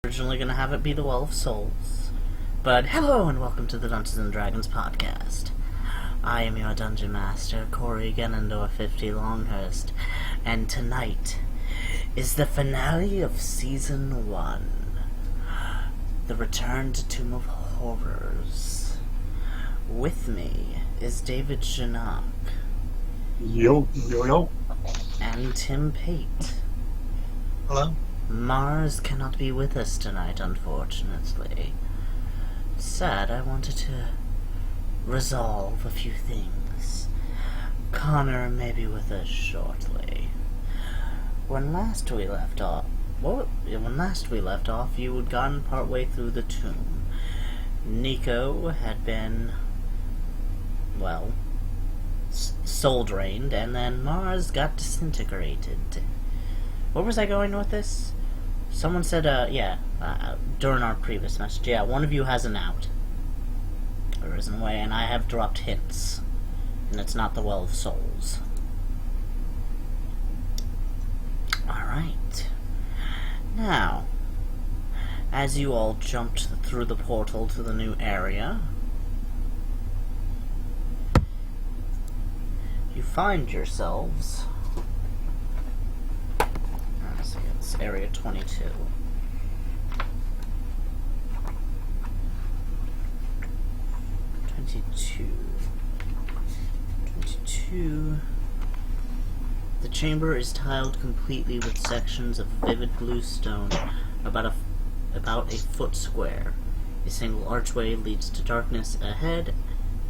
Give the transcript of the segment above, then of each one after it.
originally going to have it be the Well of Souls. But hello and welcome to the Dunces and Dragons podcast. I am your Dungeon Master, Corey Genendor 50 Longhurst, and tonight is the finale of Season 1. The Return to Tomb of Horrors. With me is David Shinnok. Yo. And Tim Pate. Hello? Mars cannot be with us tonight, unfortunately. Sad, I wanted to resolve a few things. Connor may be with us shortly. When last we left off, you had gotten partway through the tomb. Nico had been, well, soul drained, and then Mars got disintegrated. Where was I going with this? Someone said, during our previous message, one of you has an out. Or isn't away, and I have dropped hints. And it's not the Well of Souls. Alright. Now, as you all jumped through the portal to the new area, you find yourselves... Let's see, it's Area 22. The chamber is tiled completely with sections of vivid blue stone, about a foot square. A single archway leads to darkness ahead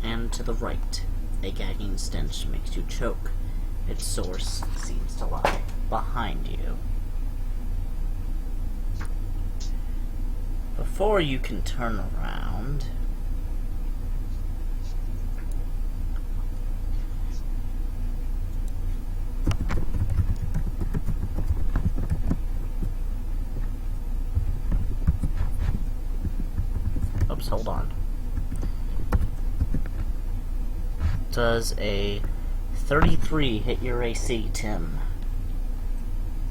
and to the right. A gagging stench makes you choke. Its source seems to lie behind you. Before you can turn around, hold on. Does a 33 hit your AC, Tim?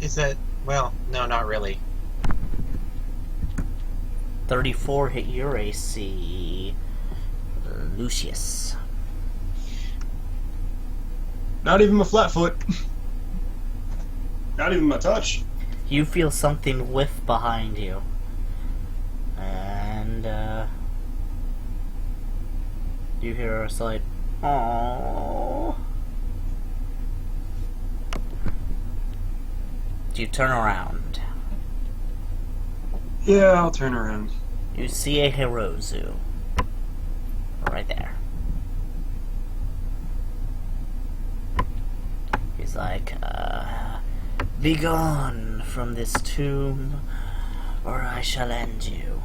Is that... well, no, not really. 34 hit your AC, Lucius. Not even my flat foot. Not even my touch. You feel something lift behind you. And, you hear a slight, "Aww." Do you turn around? Yeah, I'll turn around. You see a Hirozu. Right there. He's like, "Be gone from this tomb, or I shall end you."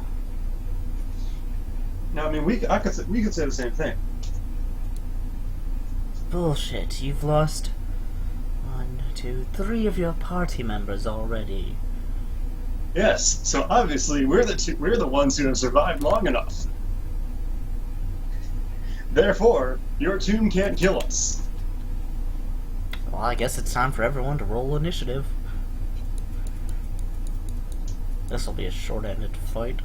No, I mean, we could say the same thing. Bullshit, you've lost 1, 2, 3 of your party members already. Yes, so obviously we're the ones who have survived long enough. Therefore, your tomb can't kill us. Well, I guess it's time for everyone to roll initiative. This'll be a short-ended fight.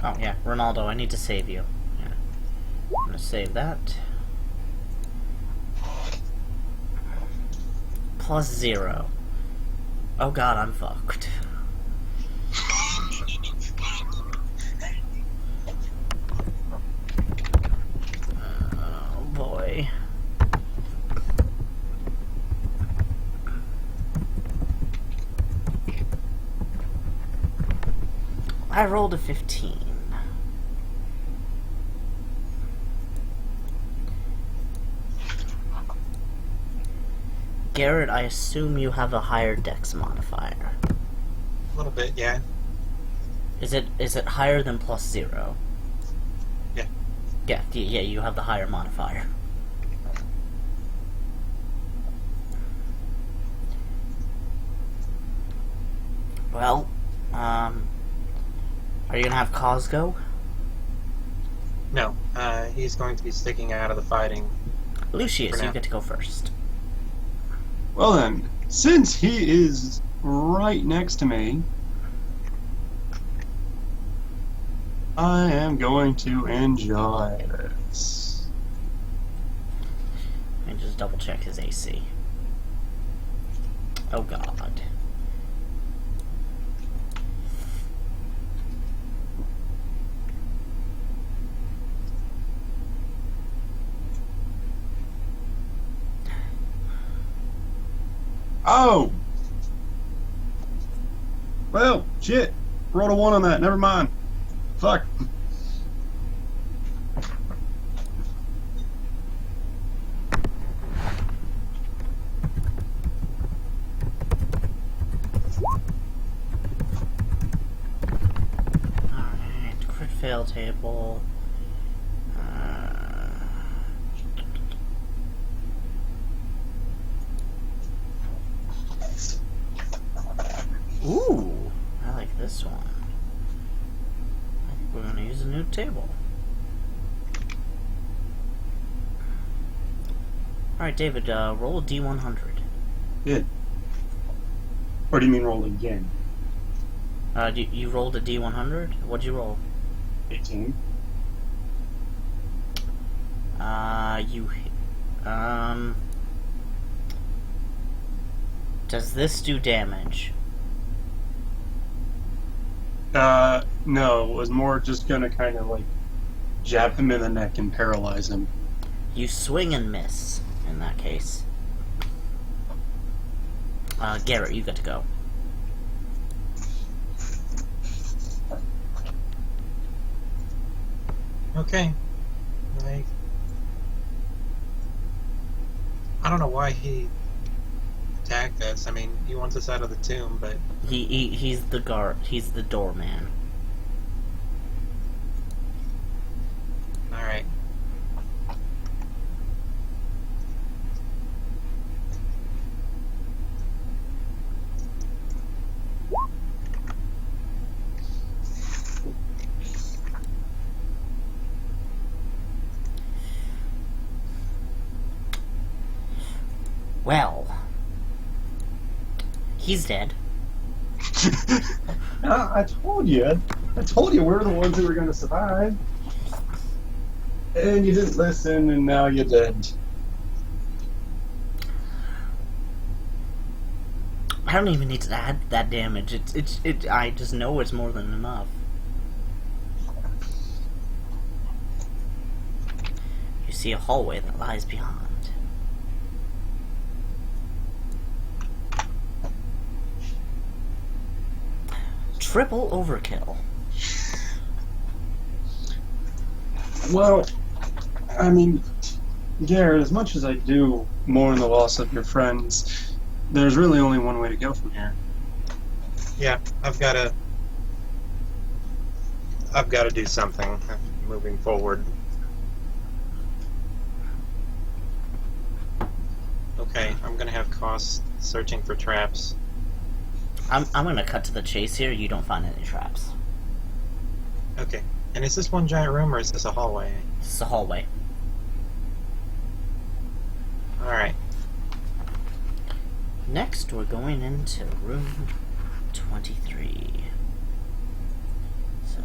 Oh, yeah, Ronaldo, I need to save you. Yeah. I'm gonna save that. +0. Oh god, I'm fucked. Oh boy. I rolled a 15. Garrett, I assume you have a higher dex modifier. A little bit, yeah. Is it higher than +0? Yeah. Yeah, you have the higher modifier. Well, are you gonna have Cos go? No, he's going to be sticking out of the fighting. Lucius, you get to go first. Well then, since he is right next to me, I am going to enjoy this. And just double check his AC. Oh god. Oh! Well, shit. Rolled a 1 on that. Never mind. Fuck. Alright, crit fail table. Ooh, I like this one. I think we're gonna use a new table. Alright, David, roll a D100. Good. Or do you mean roll again? You rolled a D100? What'd you roll? 18. Does this do damage? No. It was more just gonna kind of like jab him in the neck and paralyze him. You swing and miss, in that case. Garrett, you get to go. Okay. I don't know why he attacked us. I mean, he wants us out of the tomb, but He's the guard. He's the doorman. all right. Well, he's dead. I told you. I told you we're the ones who were going to survive. And you didn't listen, and now you're dead. I don't even need to add that damage. I just know it's more than enough. You see a hallway that lies beyond. Triple overkill. Well, I mean, Garrett, as much as I do mourn the loss of your friends, there's really only one way to go from here. Yeah, I've got to do something moving forward. Okay, I'm gonna have Cost searching for traps. I'm gonna cut to the chase here. You don't find any traps. Okay, and is this one giant room or is this a hallway? This is a hallway. All right. Next, we're going into room 23. So,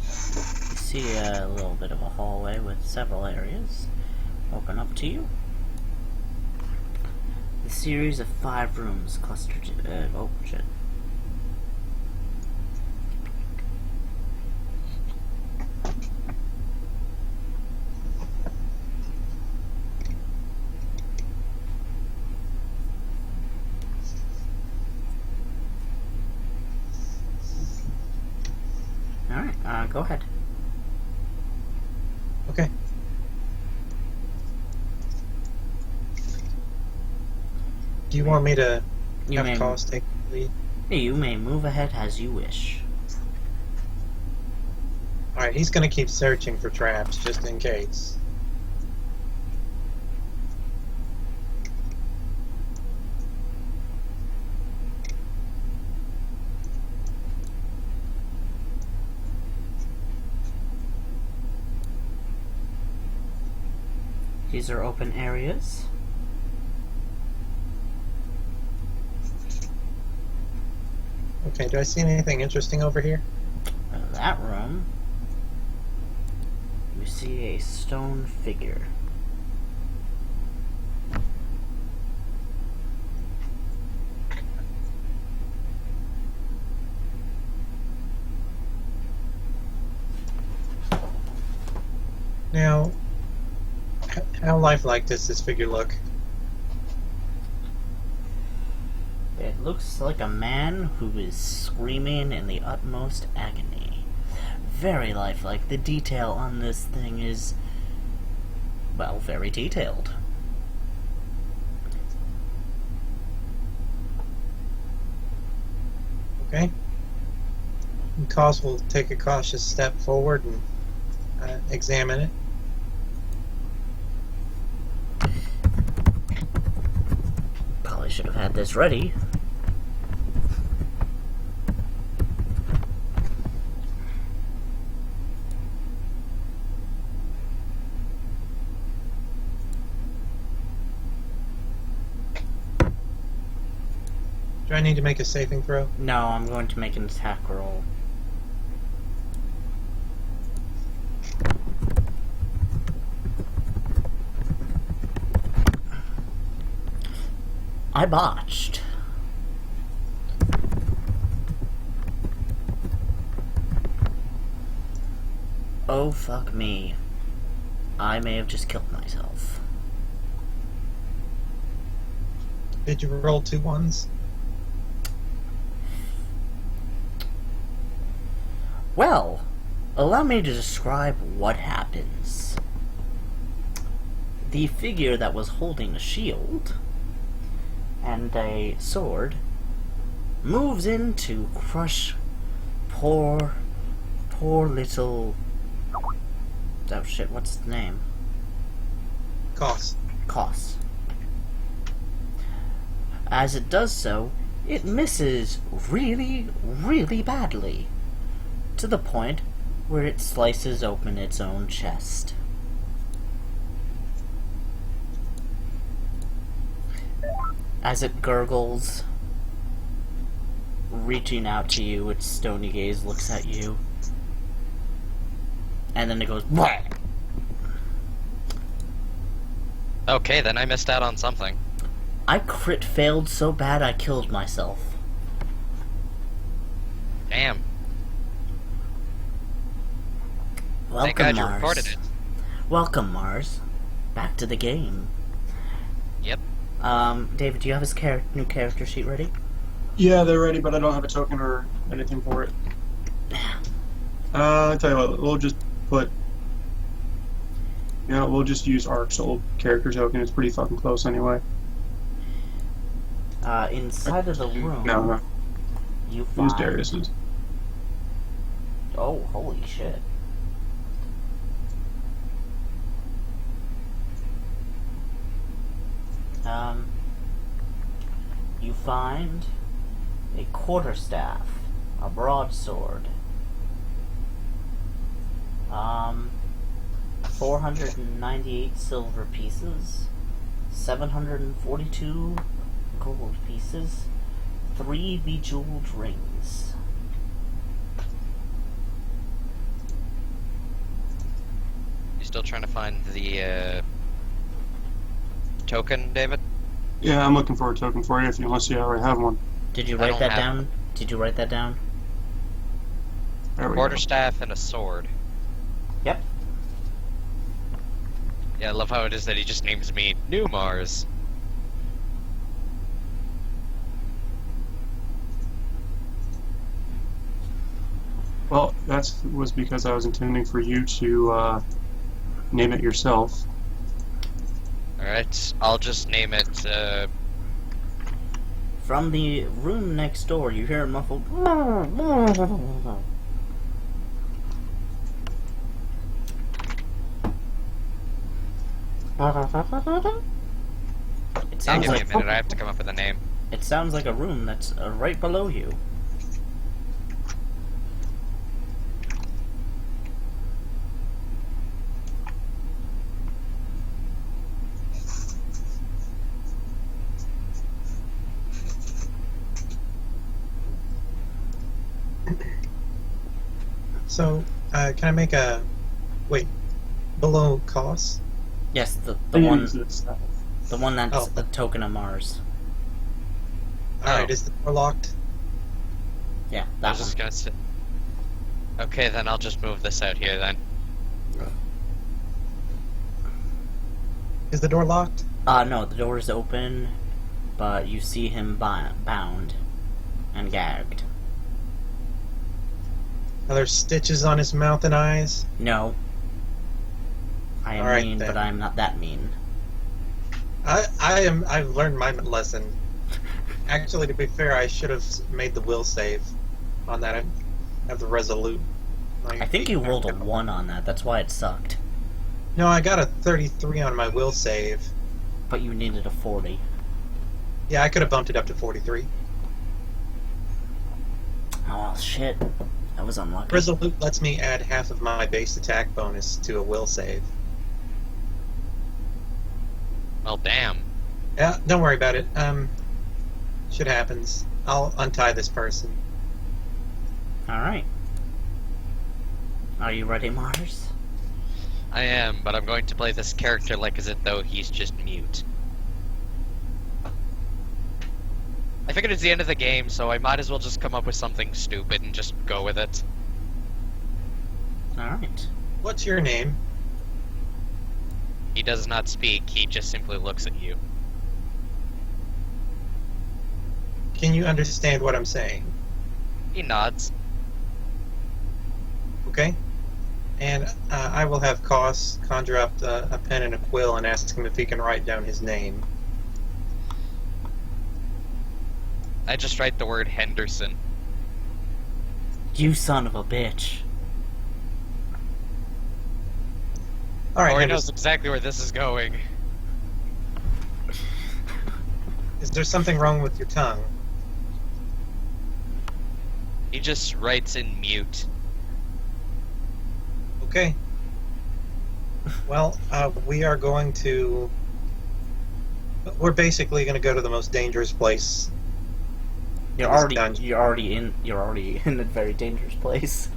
you see a little bit of a hallway with several areas open up to you. A series of 5 rooms clustered. Oh shit. Alright, go ahead. Okay. Do you want me to have Cost take the lead? You may move ahead as you wish. Alright, he's gonna keep searching for traps just in case. These are open areas. Okay, do I see anything interesting over here? That room, you see a stone figure. Now, how lifelike does this figure look? It looks like a man who is screaming in the utmost agony. Very lifelike. The detail on this thing is, well, very detailed. Okay. And Cos will take a cautious step forward and examine it. Probably should have had this ready. Do I need to make a saving throw? No, I'm going to make an attack roll. I botched. Oh, fuck me. I may have just killed myself. Did you roll 2 ones? Well, allow me to describe what happens. The figure that was holding a shield and a sword moves in to crush poor little... Oh shit, what's the name? Cos. Cos. As it does so, it misses really, really badly, to the point where it slices open its own chest. As it gurgles, reaching out to you, its stony gaze looks at you, and then it goes, "Bleh!" Okay, then I missed out on something. I crit failed so bad I killed myself. Damn. Welcome, Thank God you Mars. recorded it. Welcome, Mars. Back to the game. Yep. David, do you have his new character sheet ready? Yeah, they're ready, but I don't have a token or anything for it. I'll tell you what, we'll just put... You know, we'll just use Ark's old character token. It's pretty fucking close anyway. Inside of the room, No, you use find... Darius's. Oh, holy shit. You find a quarterstaff, a broadsword, 498 silver pieces, 742 gold pieces, 3 bejeweled rings. You still trying to find the token, David? Yeah, I'm looking for a token for you unless you already have one. Did you I write don't that have down? Did you write that down? There we go. Quarterstaff and a sword. Yep. Yeah, I love how it is that he just names me New Mars. Well, that was because I was intending for you to name it yourself. Alright, I'll just name it, From the room next door, you hear a muffled... It yeah, sounds give me a like minute, I have to come up with a name. it sounds like a room that's right below you. So, can I make a... Wait, below cost? Yes, the Things one itself. the one that's Oh. a token of Mars. Alright, Oh. is the door locked? Yeah, I that was one. just gonna say. Okay, then I'll just move this out here then. Is the door locked? No, the door is open, but you see him bound and gagged. Are there stitches on his mouth and eyes? No. I am All right, mean, then. but I'm not that mean. I've learned my lesson. Actually, to be fair, I should have made the will save on that. I have the resolute. I think you rolled a 1 on that, that's why it sucked. No, I got a 33 on my will save. But you needed a 40. Yeah, I could have bumped it up to 43. Oh, well, shit. That was unlucky. Resolute lets me add half of my base attack bonus to a will save. Well, damn. Yeah, don't worry about it. Shit happens. I'll untie this person. Alright. Are you ready, Mars? I am, but I'm going to play this character like as though he's just mute. I figured it's the end of the game, so I might as well just come up with something stupid and just go with it. Alright. What's your name? He does not speak, he just simply looks at you. Can you understand what I'm saying? He nods. Okay. And I will have Koss conjure up a pen and a quill and ask him if he can write down his name. I just write the word Henderson. You son of a bitch. All right, Corey Henderson, knows exactly where this is going. is there something wrong with your tongue? He just writes in mute. Okay. Well, we are going to... We're basically going to go to the most dangerous place. You're This already dungeon. you're already in a very dangerous place.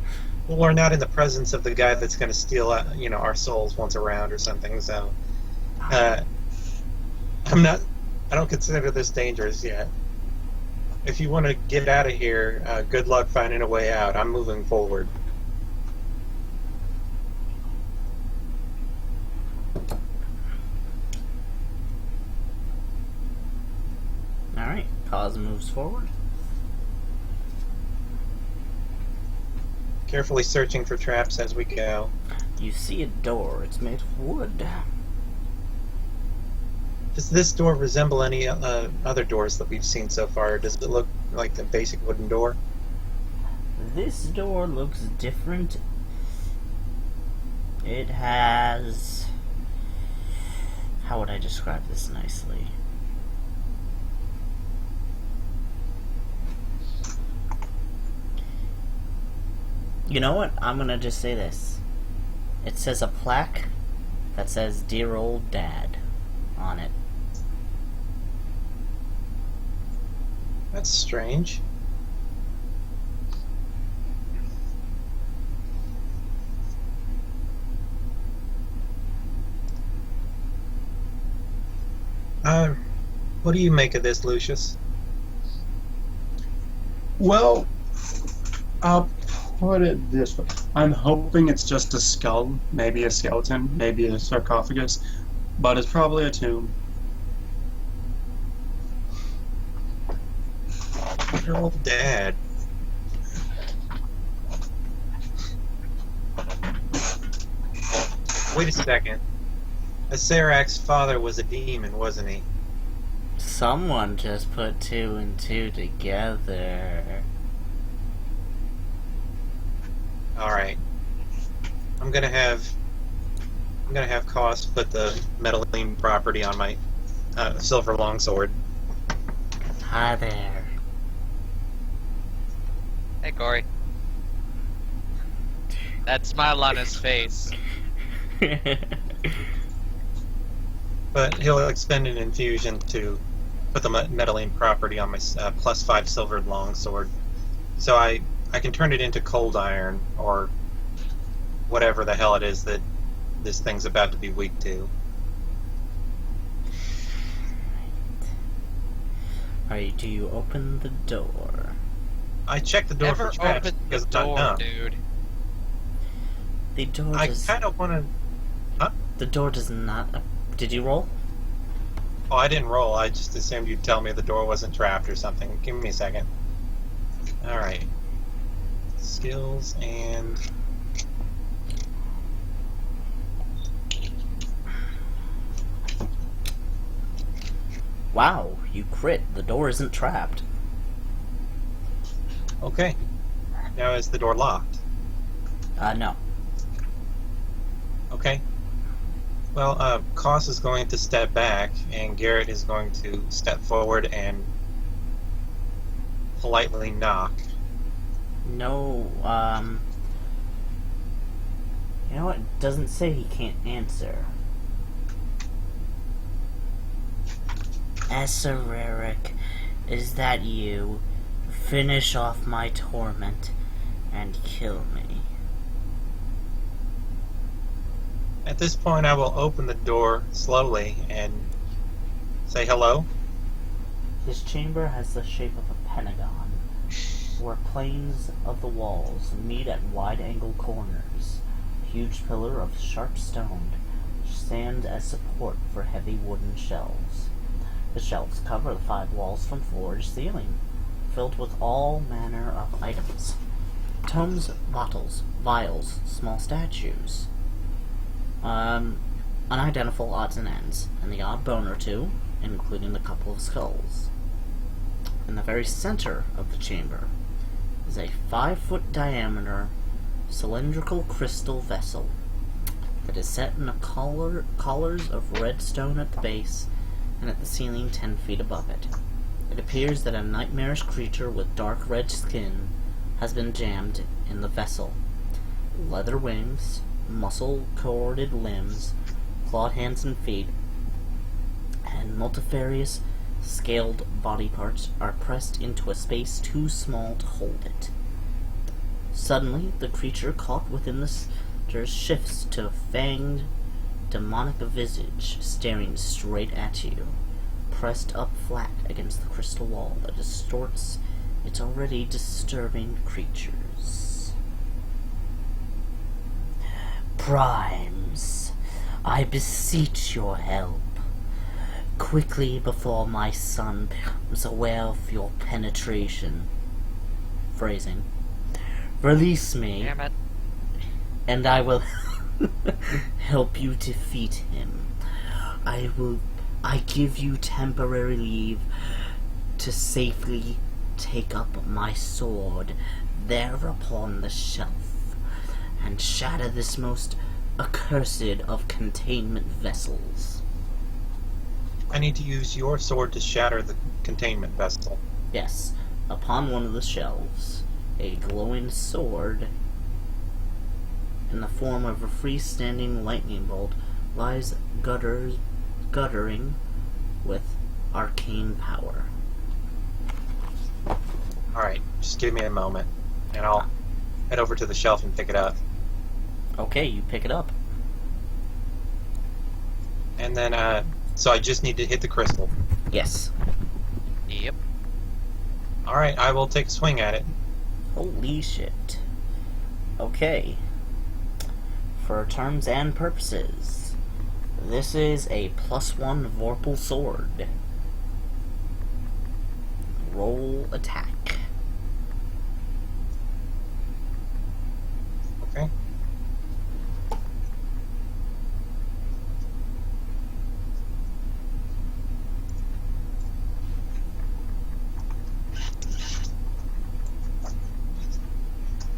Well, we're not in the presence of the guy that's going to steal, our souls once around or something. So, I'm not. I don't consider this dangerous yet. If you want to get out of here, good luck finding a way out. I'm moving forward. Alright, Cos moves forward. Carefully searching for traps as we go. You see a door, it's made of wood. Does this door resemble any other doors that we've seen so far? Does it look like the basic wooden door? This door looks different. It has... How would I describe this nicely? You know what? I'm gonna just say this. It says a plaque that says "Dear Old Dad" on it. That's strange. What do you make of this, Lucius? Well, I'll put it this way. I'm hoping it's just a skull, maybe a skeleton, maybe a sarcophagus, but it's probably a tomb. Your old dad. Wait a second. Asarak's father was a demon, wasn't he? Someone just put 2 and 2 together. Alright. I'm gonna have Koss put the Metalline property on my silver longsword. Hi there. Hey, Corey. That smile on his face. But he'll expend an infusion to put the Metalline property on my +5 silvered longsword. So I can turn it into cold iron or whatever the hell it is that this thing's about to be weak to. Alright, do you open the door? I checked the door Never for traps open the because I'm not door, dumb. dude. The door I does... kind of want to... The door does not... Did you roll? Oh, I didn't roll. I just assumed you'd tell me the door wasn't trapped or something. Give me a second. Alright. Skills and... Wow, you crit. The door isn't trapped. Okay. Now is the door locked? No. Okay. Well, Koss is going to step back, and Garrett is going to step forward and politely knock. No, You know what? It doesn't say he can't answer. Esoteric, is that you? Finish off my torment and kill me. At this point, I will open the door slowly and say hello. His chamber has the shape of a pentagon, where planes of the walls meet at wide-angle corners. A huge pillar of sharp stone stands as support for heavy wooden shelves. The shelves cover the 5 walls from floor to ceiling, filled with all manner of items. Tomes, bottles, vials, small statues. Unidentifiable odds and ends, and the odd bone or two, including the couple of skulls. In the very center of the chamber is a 5-foot diameter cylindrical crystal vessel that is set in collars of red stone at the base and at the ceiling 10 feet above it. It appears that a nightmarish creature with dark red skin has been jammed in the vessel. Leather wings, muscle-corded limbs, clawed hands and feet, and multifarious scaled body parts are pressed into a space too small to hold it. Suddenly, the creature caught within the center shifts to a fanged, demonic visage staring straight at you, pressed up flat against the crystal wall that distorts its already disturbing creatures. Primes, I beseech your help. Quickly before my son becomes aware of your penetration. Phrasing. Release me, Damn it. and I will help you defeat him. I give you temporary leave to safely take up my sword there upon the shelf and shatter this most accursed of containment vessels. I need to use your sword to shatter the containment vessel. Yes, upon one of the shelves, a glowing sword in the form of a freestanding lightning bolt lies guttering with arcane power. Alright, just give me a moment, and I'll head over to the shelf and pick it up. Okay, you pick it up. And then, so I just need to hit the crystal. Yes. Yep. Alright, I will take a swing at it. Holy shit. Okay. For terms and purposes, this is a +1 Vorpal sword. Roll attack. Okay.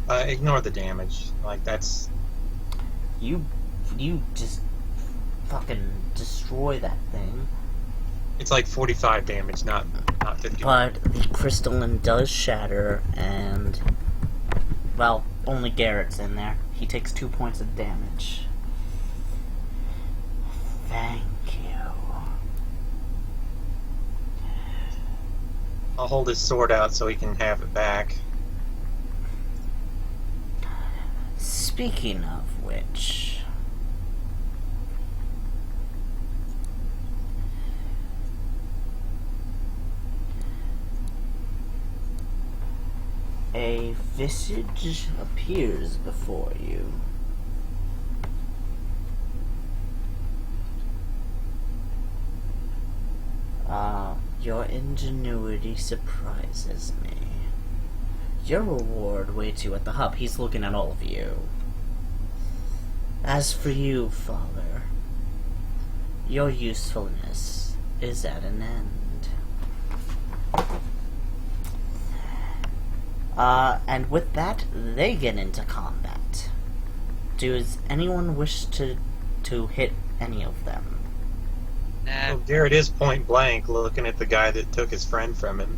Ignore the damage. Like, that's... You just fucking destroy that thing. It's like 45 damage, not 50. But the crystalline does shatter, and, well, only Garrett's in there. He takes 2 points of damage. Thank you. I'll hold his sword out so he can have it back. Speaking of which, a visage appears before you. Your ingenuity surprises me. Your reward waits you at the hub. He's looking at all of you. As for you, Father, your usefulness is at an end. And with that, they get into combat. Does anyone wish to hit any of them? Nah. Well, Garrett is point blank looking at the guy that took his friend from him.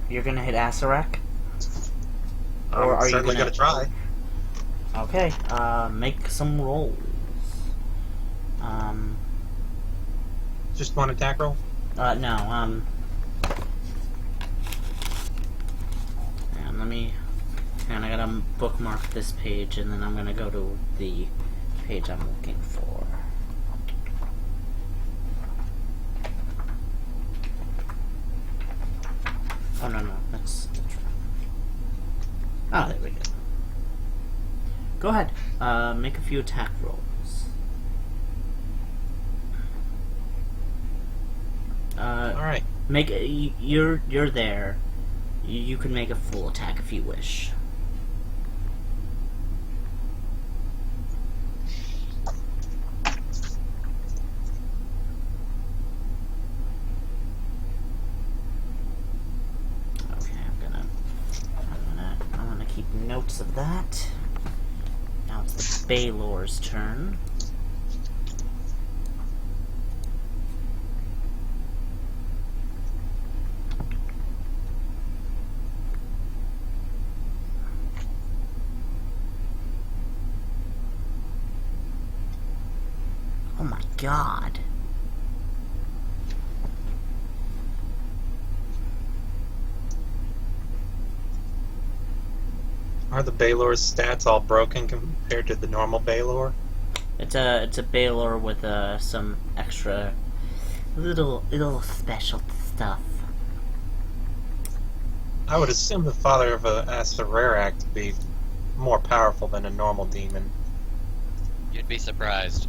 You're gonna hit Asarak? Or I'm are you certainly gonna- gonna try. Okay, make some rolls. Just one attack roll? No, and let me, and I gotta bookmark this page, and then I'm gonna go to the page I'm looking for. Oh, no, that's wrong. Oh, there we go. Go ahead, make a few attack rolls. Alright. Make you're there. You can make a full attack if you wish. Okay, I'm gonna keep notes of that. Now it's the Baylor's turn. Oh my god. Are the Baylor's stats all broken compared to the normal Baylor? It's a Baylor with some extra little special stuff. I would assume the father of a Asarerak to be more powerful than a normal demon. You'd be surprised.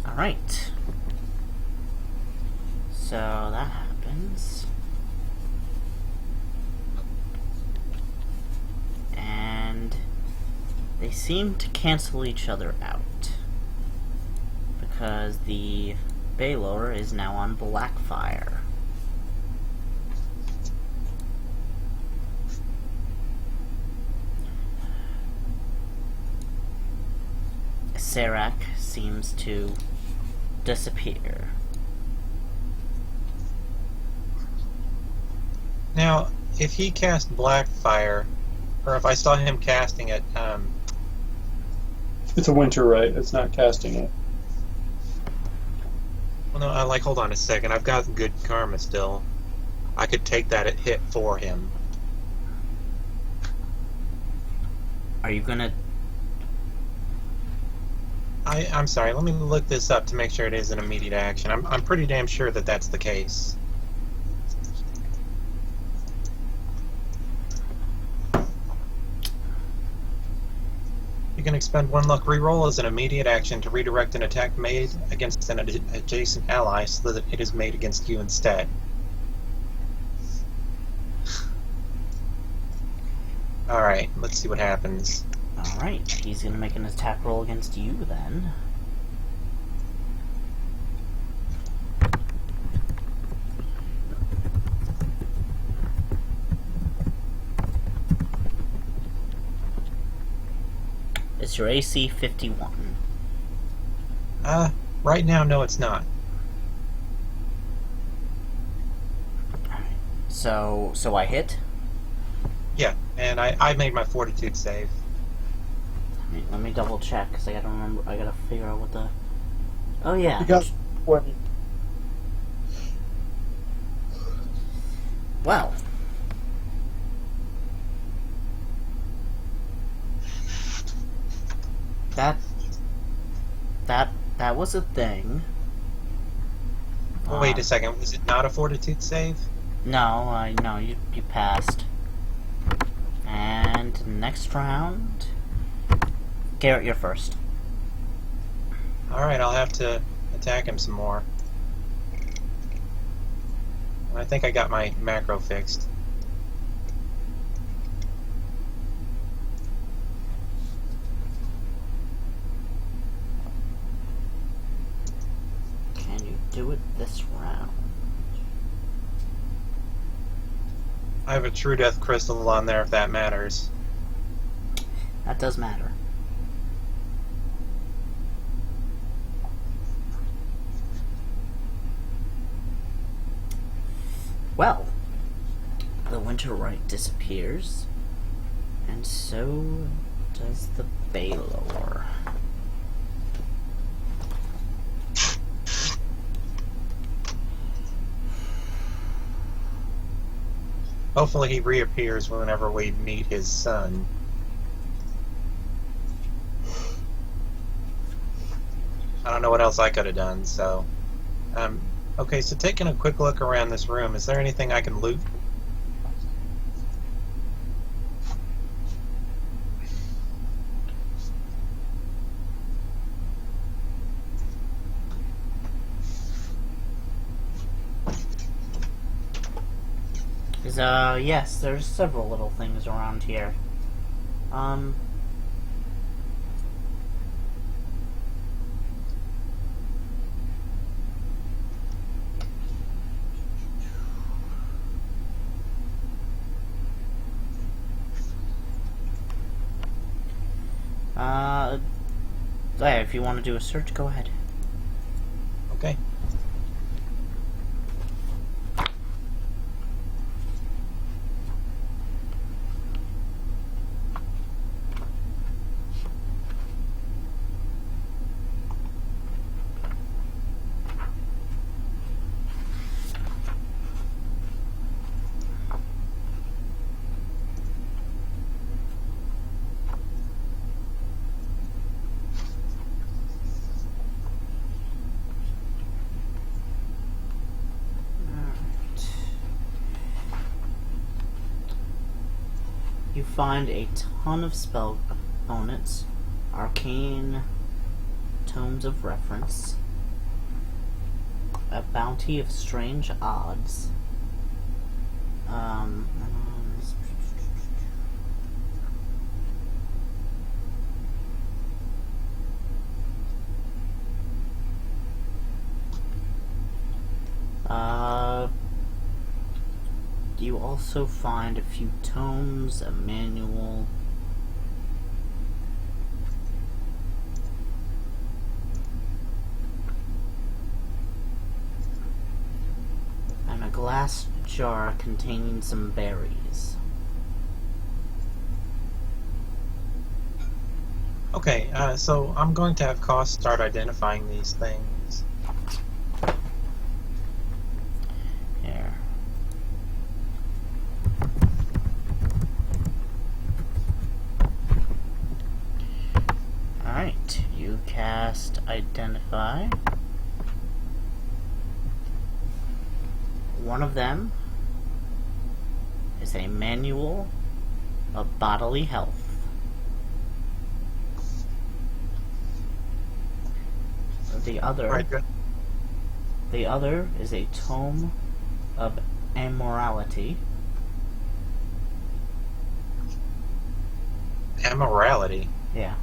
Alright. So that happens. And they seem to cancel each other out. Because the Baylor is now on Blackfire. Sarak seems to disappear. Now, if he cast Blackfire, or if I saw him casting it, It's a winter right. It's not casting it. well, no, hold on a second. I've got good karma still. I could take that hit for him. Are you gonna... I'm sorry, let me look this up to make sure it is an immediate action. I'm pretty damn sure that that's the case. You can expend one luck reroll as an immediate action to redirect an attack made against an adjacent ally so that it is made against you instead. Alright, let's see what happens. Alright, he's gonna make an attack roll against you then. Is your AC 51? Right now, no, it's not. Alright, So I hit. Yeah, and I made my fortitude save. Let me double check because I gotta remember. I gotta figure out what the. Oh yeah. You got 20. Well. That was a thing. Wait a second, was it not a fortitude save? No, you passed. And next round, Garrett, you're first. Alright, I'll have to attack him some more. I think I got my macro fixed. Can you do it this round? I have a True Death Crystal on there if that matters. That does matter. Well, the Winter Rite disappears, and so does the Baylor. Hopefully he reappears whenever we meet his son. I don't know what else I could have done, so... okay, so taking a quick look around this room, is there anything I can loot? Yes, there's several little things around here. Yeah, if you want to do a search, go ahead. Okay. You find a ton of spell components, arcane tomes of reference, a bounty of strange odds, you also find a few tomes, a manual, and a glass jar containing some berries. Okay, so I'm going to have Cost start identifying these things. Here. Alright, you cast Identify. One of them is a manual of bodily health. The other, Alright, good. the other is a tome of immorality. Amorality. Yeah.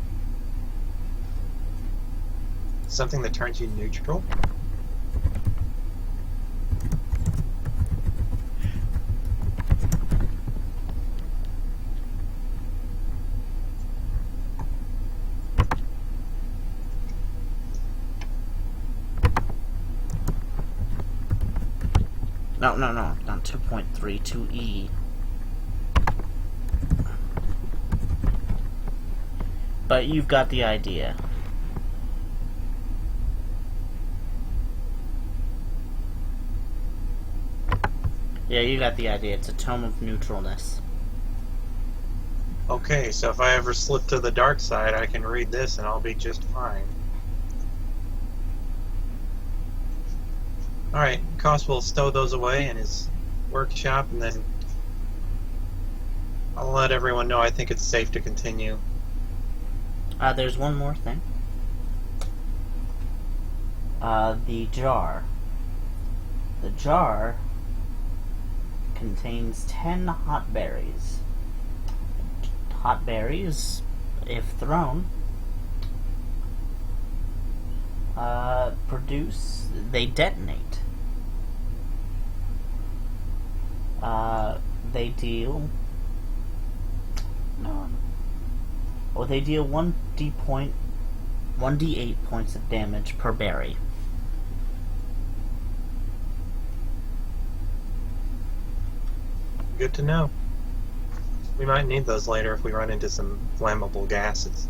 Something that turns you neutral? No, not 2.3, 2E. But you've got the idea. Yeah, you got the idea. It's a tome of neutralness. Okay, so if I ever slip to the dark side, I can read this and I'll be just fine. Alright, Koss will stow those away in his workshop, and then I'll let everyone know I think it's safe to continue. There's one more thing. The jar. The jar contains 10 hot berries. Hot berries, if thrown, they detonate. They deal 1d8 points of damage per berry. Good to know. We might need those later if we run into some flammable gases.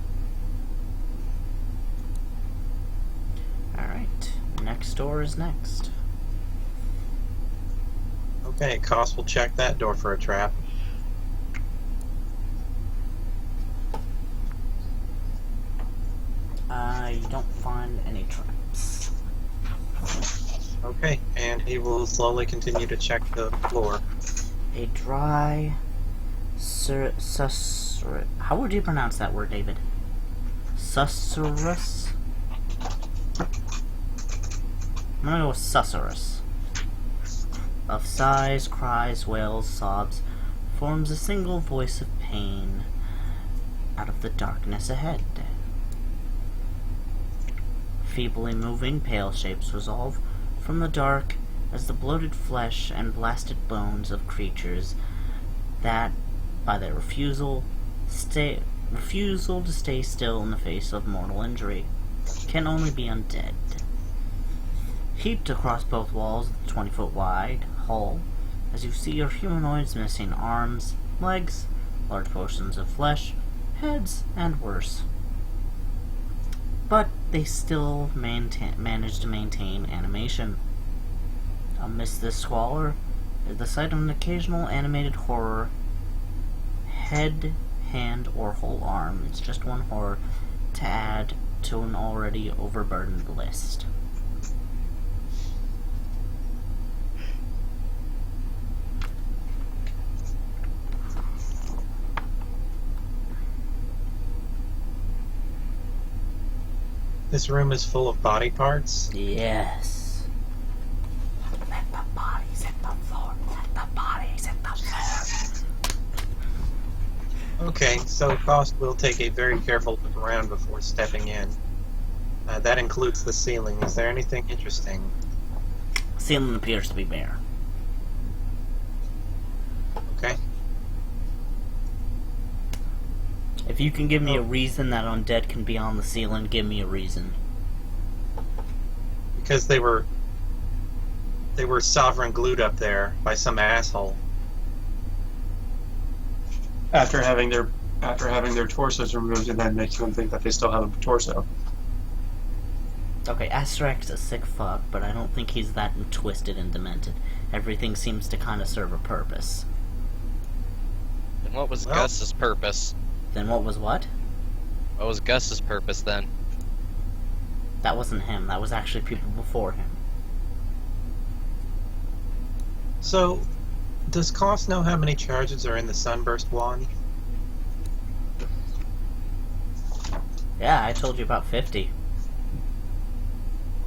Alright, next door is next. Okay, Koss will check that door for a trap. You don't find any traps. Okay, and he will slowly continue to check the floor. A dry how would you pronounce that word, David? Susurrus? I'm gonna go with susurrus. Of sighs, cries, wails, sobs, forms a single voice of pain out of the darkness ahead. Feebly moving, pale shapes resolve from the dark as the bloated flesh and blasted bones of creatures that, by their refusal to stay still in the face of mortal injury, can only be undead. Heaped across both walls of the 20-foot wide hall, as you see your humanoids missing arms, legs, large portions of flesh, heads, and worse. But they still manage to maintain animation. Amidst this squalor is the sight of an occasional animated horror, head, hand, or whole arm. It's just one horror to add to an already overburdened list. This room is full of body parts. Yes. Let the bodies hit the floor. Let the bodies hit the floor. Okay, so Koss will take a very careful look around before stepping in. That includes the ceiling. Is there anything interesting? Ceiling appears to be bare. Okay. If you can give me a reason that undead can be on the ceiling, give me a reason. Because they were sovereign glued up there by some asshole. After having their torsos removed, and then making them think that they still have a torso. Okay, Asterak's a sick fuck, but I don't think he's that twisted and demented. Everything seems to kind of serve a purpose. And what was Well- Gus's purpose? Then what was what? What was Gus's purpose then? That wasn't him. That was actually people before him. So, does Koss know how many charges are in the Sunburst wand? Yeah, I told you about 50.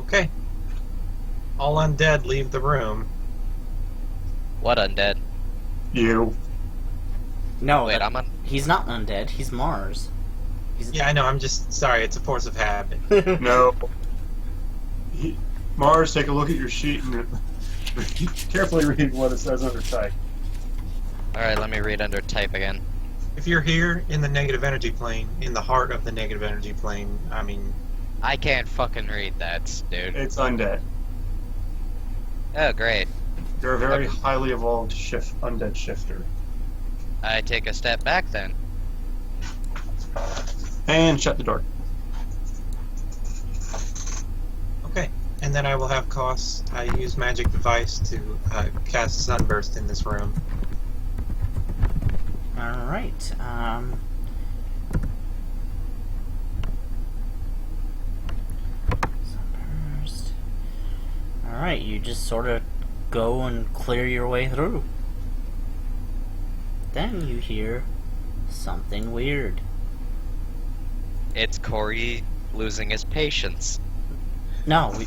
Okay. All undead leave the room. What undead? You. No, Wait, I'm on. he's not undead. He's Mars. Yeah, I know, I'm just sorry, it's a force of habit. No. Mars, take a look at your sheet and carefully read what it says under type. Alright, let me read under type again. If you're here in the negative energy plane, in the heart of the negative energy plane, I mean, I can't fucking read that, dude. It's undead. Oh, great. You're a very Okay. highly evolved undead shifter. I take a step back then. And shut the door. Okay, and then I will have costs. I use magic device to cast sunburst in this room. Alright, Sunburst. Alright, you just sort of go and clear your way through. Then you hear something weird. It's Corey losing his patience. No,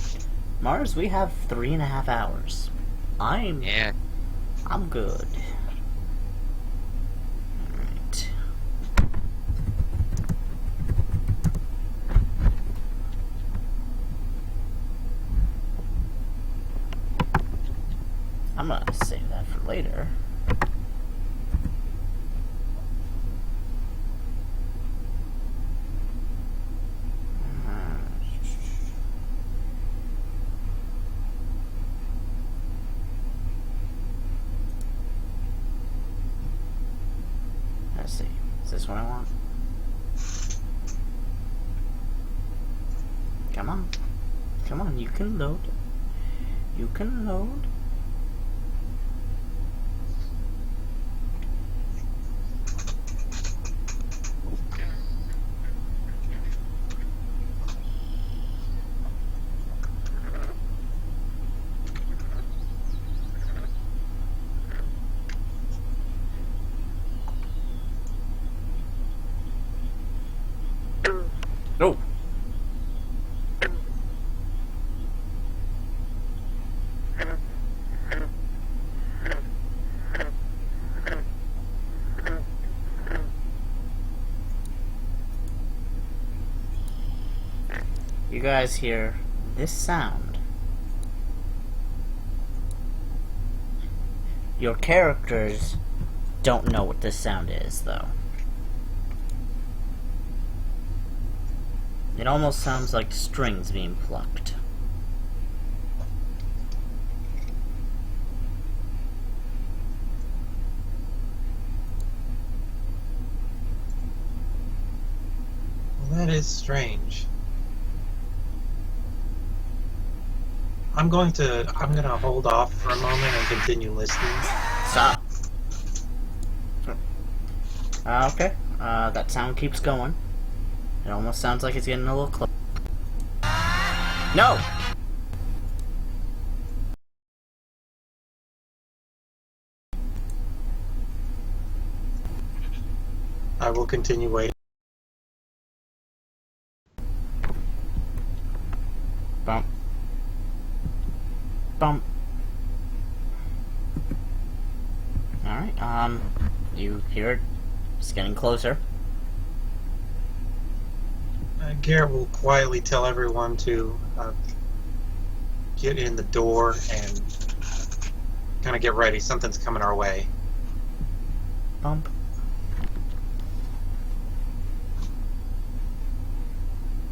Mars, we have 3.5 hours. I'm Yeah. good. Alright. I'm gonna save that for later. Let's see. Is this what I want? Come on. Come on, you can load. You can load. Oh. You guys hear this sound. Your characters don't know what this sound is, though. It almost sounds like strings being plucked. Well, that is strange. I'm gonna hold off for a moment and continue listening. Stop. Okay. That sound keeps going. It almost sounds like it's getting a little close. No! I will continue waiting. Bump. Bump. Alright, you hear it. It's getting closer. Garrett will quietly tell everyone to get in the door and kind of get ready. Something's coming our way. Bump.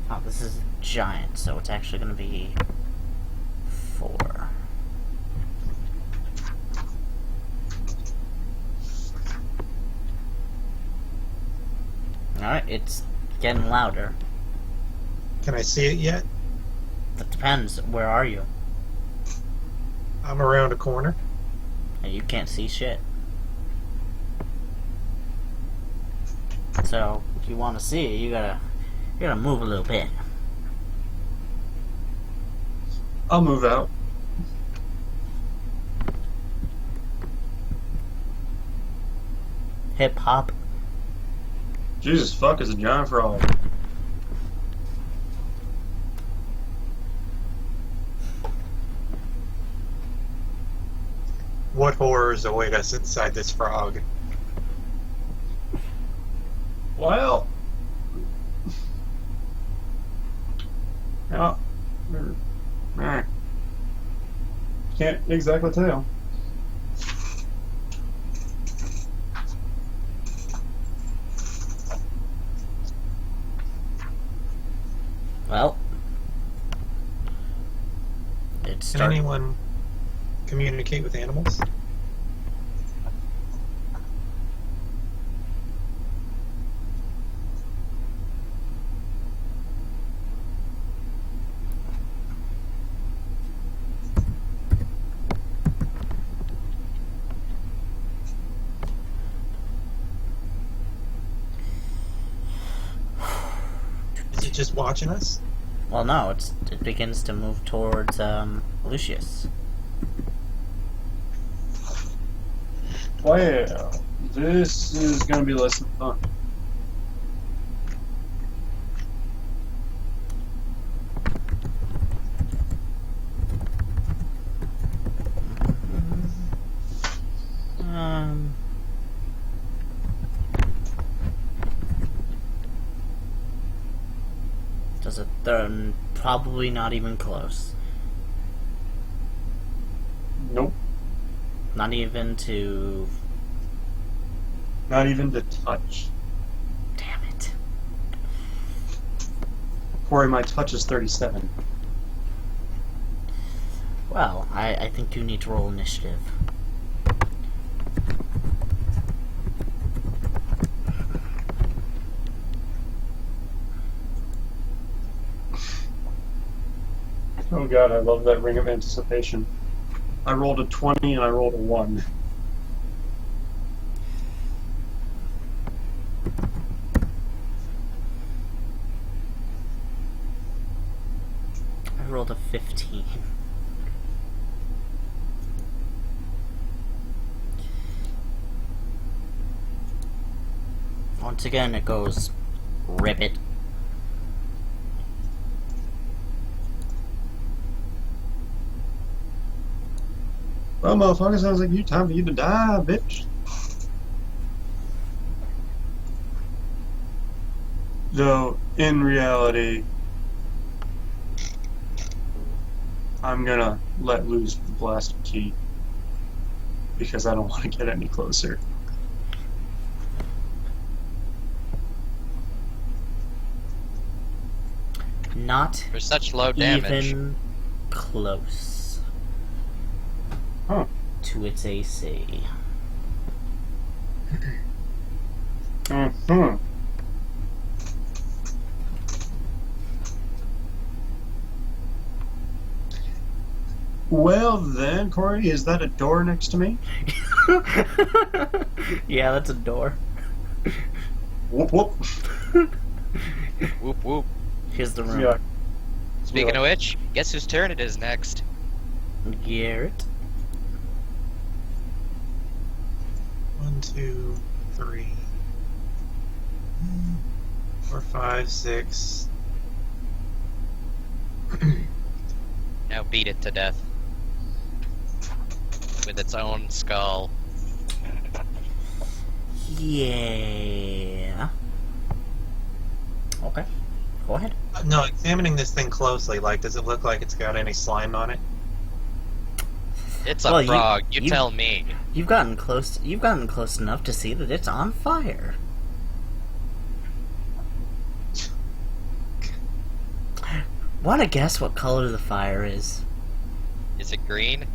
Oh, this is giant, so it's actually going to be 4. Alright, it's getting louder. Can I see it yet? That depends. Where are you? I'm around a corner. And you can't see shit. So, if you want to see it, you gotta move a little bit. I'll move out. Hip hop. Jesus fuck is a giant frog. What horrors await us inside this frog? Well. Yeah. Alright. Can't exactly tell. Well, it's Can starting. anyone communicate with animals? Is it just watching us? Well, no, it begins to move towards Lucius. Well, this is going to be less than fun. Does it? They're probably not even close. Nope. Not even to. Not even to touch. Damn it. Corey, my touch is 37. Well, I think you need to roll initiative. Oh god, I love that ring of anticipation. I rolled a 20 and I rolled a 1. I rolled a 15. Once again, it goes ribbit. Well, motherfucker, sounds like time for you to die, bitch. Though, in reality, I'm gonna let loose the blasted key. Because I don't want to get any closer. Not For such low damage. even close Huh. to its AC. Mm-hmm. Well then, Corey, is that a door next to me? Yeah, that's a door. Whoop whoop. Whoop whoop. Here's the room. Yeah. Speaking of which, guess whose turn it is next? Garrett. 1, 2, 3, 4, 5, 6. Now beat it to death. With its own skull. Yeah. Okay. Go ahead. No, examining this thing closely, like, does it look like it's got any slime on it? It's a Well, frog, you you- tell me. You've gotten close enough to see that it's on fire. Want to guess what color the fire is? Is it green?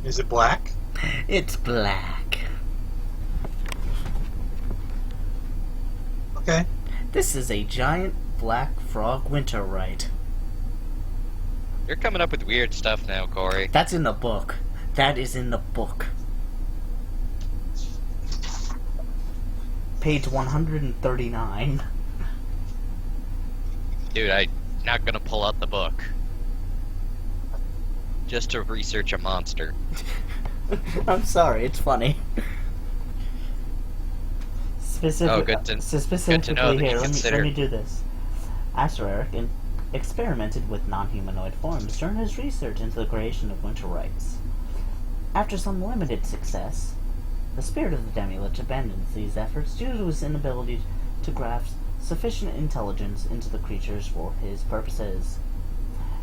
Is it black? It's black. Okay. This is a giant black frog winterite. You're coming up with weird stuff now, Corey. That's in the book. That is in the book. Page 139. Dude, I'm not gonna pull out the book. Just to research a monster. I'm sorry, it's funny. Oh, good to know Specifically that you here, let consider- me do this. Astereric experimented with non-humanoid forms during his research into the creation of winterites. After some limited success, the spirit of the Demilich abandons these efforts due to his inability to grasp sufficient intelligence into the creatures for his purposes.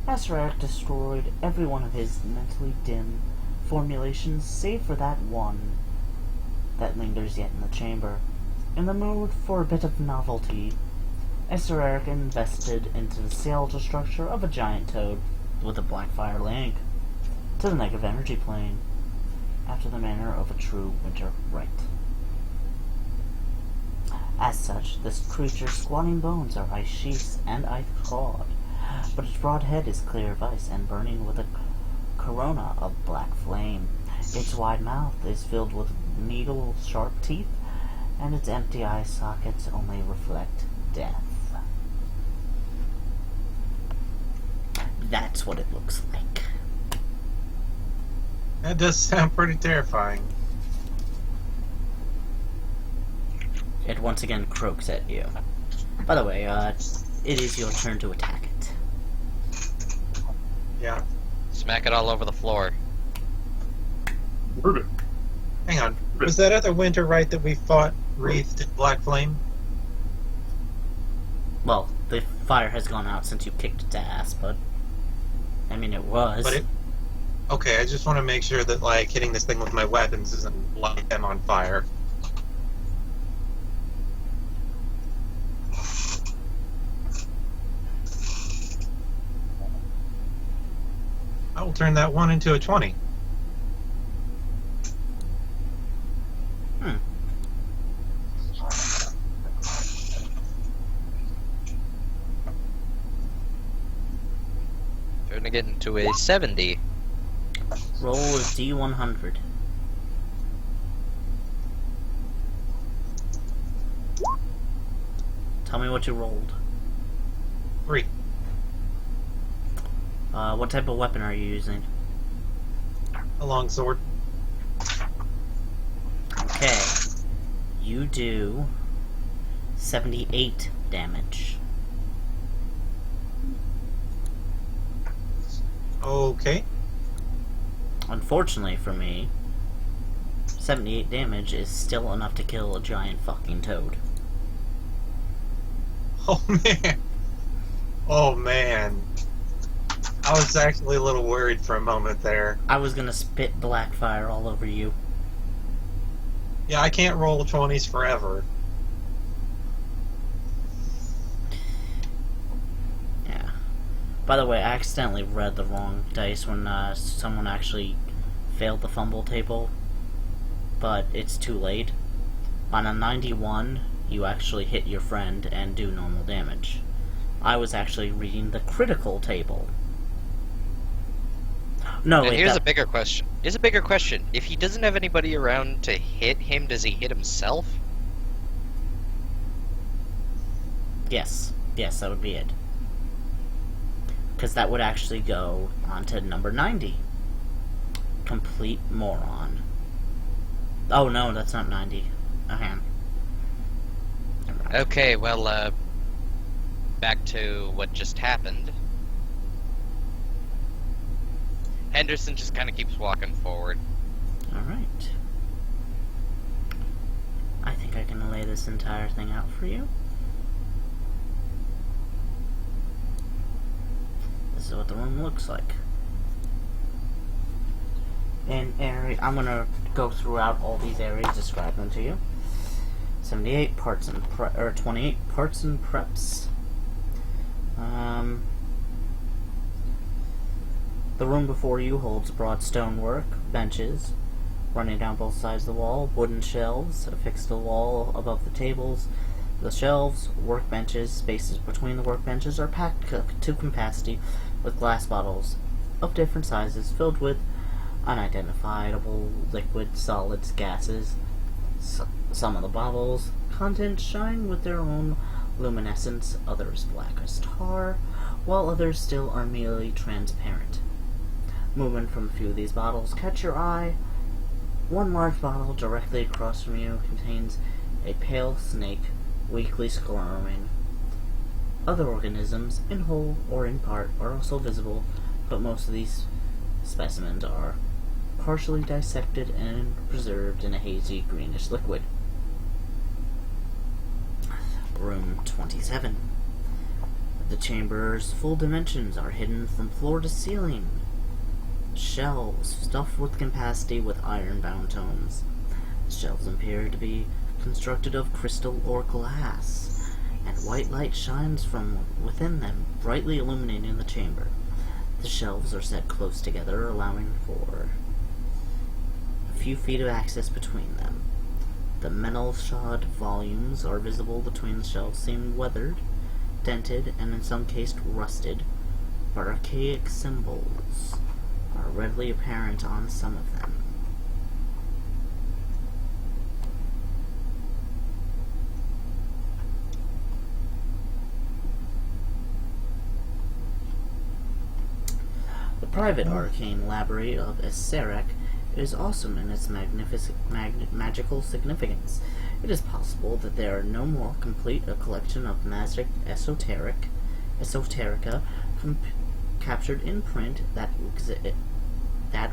Astereric destroyed every one of his mentally dim formulations save for that one that lingers yet in the chamber. In the mood for a bit of novelty, Astereric invested into the skeletal structure of a giant toad with a black fire link. to the negative energy plane, after the manner of a true winter rite. As such, this creature's squatting bones are ice sheaths and ice clawed, but its broad head is clear of ice and burning with a corona of black flame. Its wide mouth is filled with needle-sharp teeth, and its empty eye sockets only reflect death. That's what it looks like. That does sound pretty terrifying. It once again croaks at you. By the way, it is your turn to attack it. Yeah. Smack it all over the floor. Perfect. Hang on. Was that other winter rite that we fought wreathed in black flame? Well, the fire has gone out since you kicked its ass, but I mean, it was. But it... Okay, I just want to make sure that, like, hitting this thing with my weapons doesn't light them on fire. I will turn that 1 into a 20. Turning it into a 70. Roll a D100. Tell me what you rolled. 3. What type of weapon are you using? A long sword. Okay. You do 78 damage. Okay. Unfortunately for me, 78 damage is still enough to kill a giant fucking toad. Oh, man. Oh, man. I was actually a little worried for a moment there. I was gonna spit black fire all over you. Yeah, I can't roll 20s forever. Yeah. By the way, I accidentally read the wrong dice when someone actually failed the fumble table, but it's too late. On a 91, you actually hit your friend and do normal damage. I was actually reading the critical table. No, And wait, here's a bigger question. If he doesn't have anybody around to hit him, does he hit himself? Yes, that would be it. Because that would actually go on to number 90. Complete moron. Oh no, that's not 90. Okay. Never mind. Okay, well, back to what just happened. Henderson just kind of keeps walking forward. Alright. I think I can lay this entire thing out for you. This is what the room looks like. And area, I'm gonna go throughout all these areas, describe them to you. 78 parts and 28 parts and preps. The room before you holds broad stonework, benches, running down both sides of the wall, wooden shelves affixed to the wall above the tables. The shelves, workbenches, spaces between the workbenches are packed to capacity with glass bottles of different sizes filled with unidentifiable liquid, solids, gases. Some of the bottles' contents shine with their own luminescence, others black as tar, while others still are merely transparent. Movement from a few of these bottles catch your eye. One large bottle directly across from you contains a pale snake, weakly squirming. Other organisms, in whole or in part, are also visible, but most of these specimens are partially dissected and preserved in a hazy greenish liquid. Room 27. The chamber's full dimensions are hidden from floor to ceiling. Shelves stuffed with capacity with iron-bound tomes. The shelves appear to be constructed of crystal or glass, and white light shines from within them, brightly illuminating the chamber. The shelves are set close together, allowing for a few feet of access between them. The metal shod volumes are visible between the shelves seem weathered, dented, and in some cases rusted, but archaic symbols are readily apparent on some of them. The private arcane library of Eserek is awesome in its magical significance. It is possible that there are no more complete a collection of magic esoterica captured in print that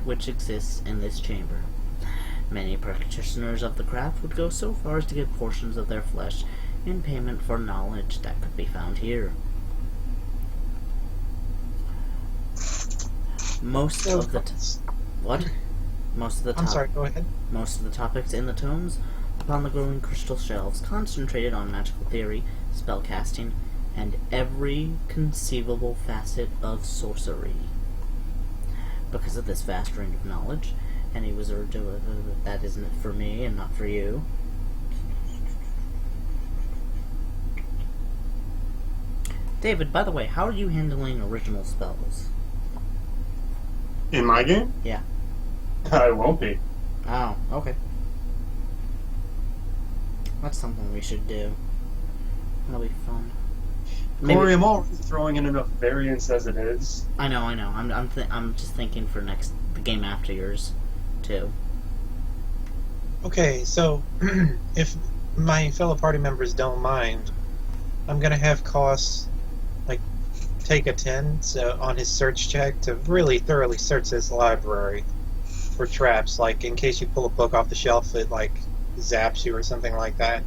which exists in this chamber. Many practitioners of the craft would go so far as to give portions of their flesh in payment for knowledge that could be found here. Most of the I'm sorry, go ahead. Most of the topics in the tomes upon the glowing crystal shelves concentrated on magical theory, spellcasting, and every conceivable facet of sorcery. Because of this vast range of knowledge, any wizard that isn't for me and not for you. David, by the way, how are you handling original spells? In my game? Yeah. I won't be. Oh, okay. That's something we should do. That'll be fun. Corey, I'm already throwing in enough variants as it is. I know. I'm just thinking for the game after yours, too. Okay, so if my fellow party members don't mind, I'm gonna have Koss take a 10 on his search check to really thoroughly search this library for traps, like in case you pull a book off the shelf it zaps you or something like that.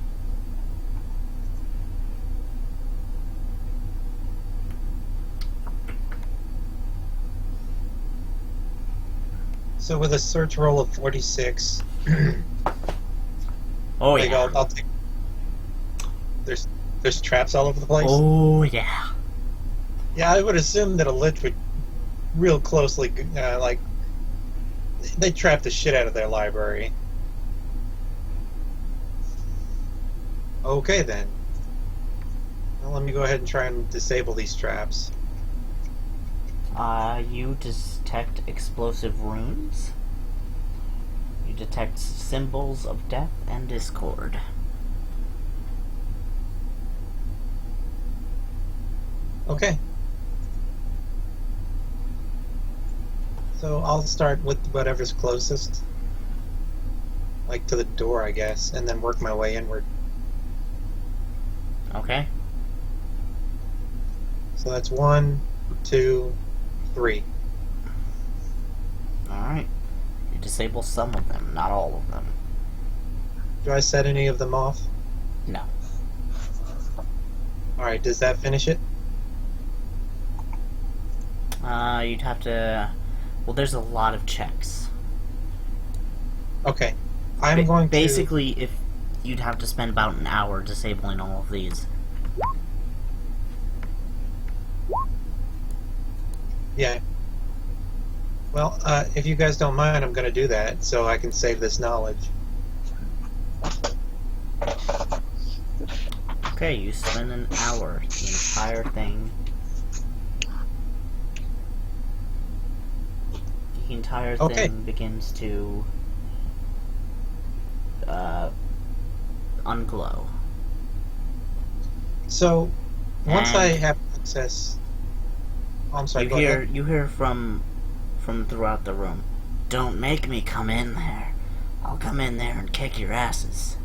So with a search roll of 46, oh yeah, I'll take. There's traps all over the place. Oh yeah. Yeah, I would assume that a lich would real closely they trap the shit out of their library. Okay then. Well, let me go ahead and try and disable these traps. You detect explosive runes. You detect symbols of death and discord. Okay. So I'll start with whatever's closest, like to the door, I guess, and then work my way inward. Okay. So that's 1, 2, 3. Alright. You disable some of them, not all of them. Do I set any of them off? No. Alright, does that finish it? You'd have to... Well, there's a lot of checks. Okay. I'm going to... Basically, if you'd have to spend about an hour disabling all of these. Yeah. Well, if you guys don't mind, I'm going to do that so I can save this knowledge. Okay, you spend an hour. The entire thing. The entire thing Okay. begins to unglow. So, once I And have access... Oh, I'm sorry, You go hear ahead. you hear from throughout the room. Don't make me come in there. I'll come in there and kick your asses.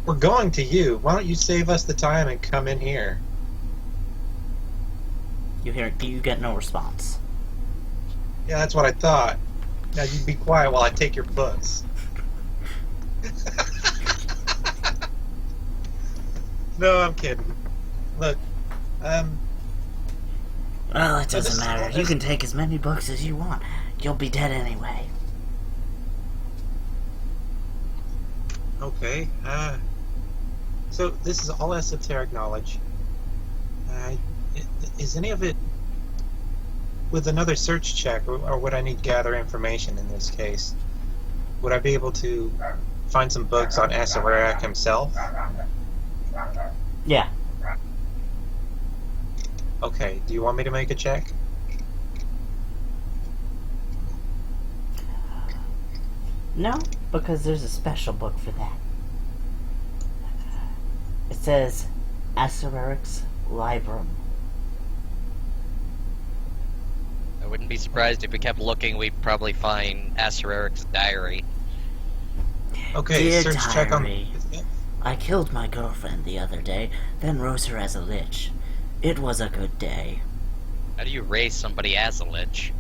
We're going to you. Why don't you save us the time and come in here? You get no response. Yeah, that's what I thought. Now you be quiet while I take your books. No, I'm kidding. Look, Well, it So this doesn't is matter. all You this- can take as many books as you want. You'll be dead anyway. okay. So this is all esoteric knowledge. Is any of it with another search check, or would I need to gather information in this case? Would I be able to find some books on Asarak himself? Yeah. Okay, do you want me to make a check? No, because there's a special book for that. It says Acereric's Librum. I wouldn't be surprised if we kept looking, we'd probably find Acereric's diary. Okay, Dear search check on... diary, I killed my girlfriend the other day, then rose her as a lich. It was a good day. How do you raise somebody as a lich?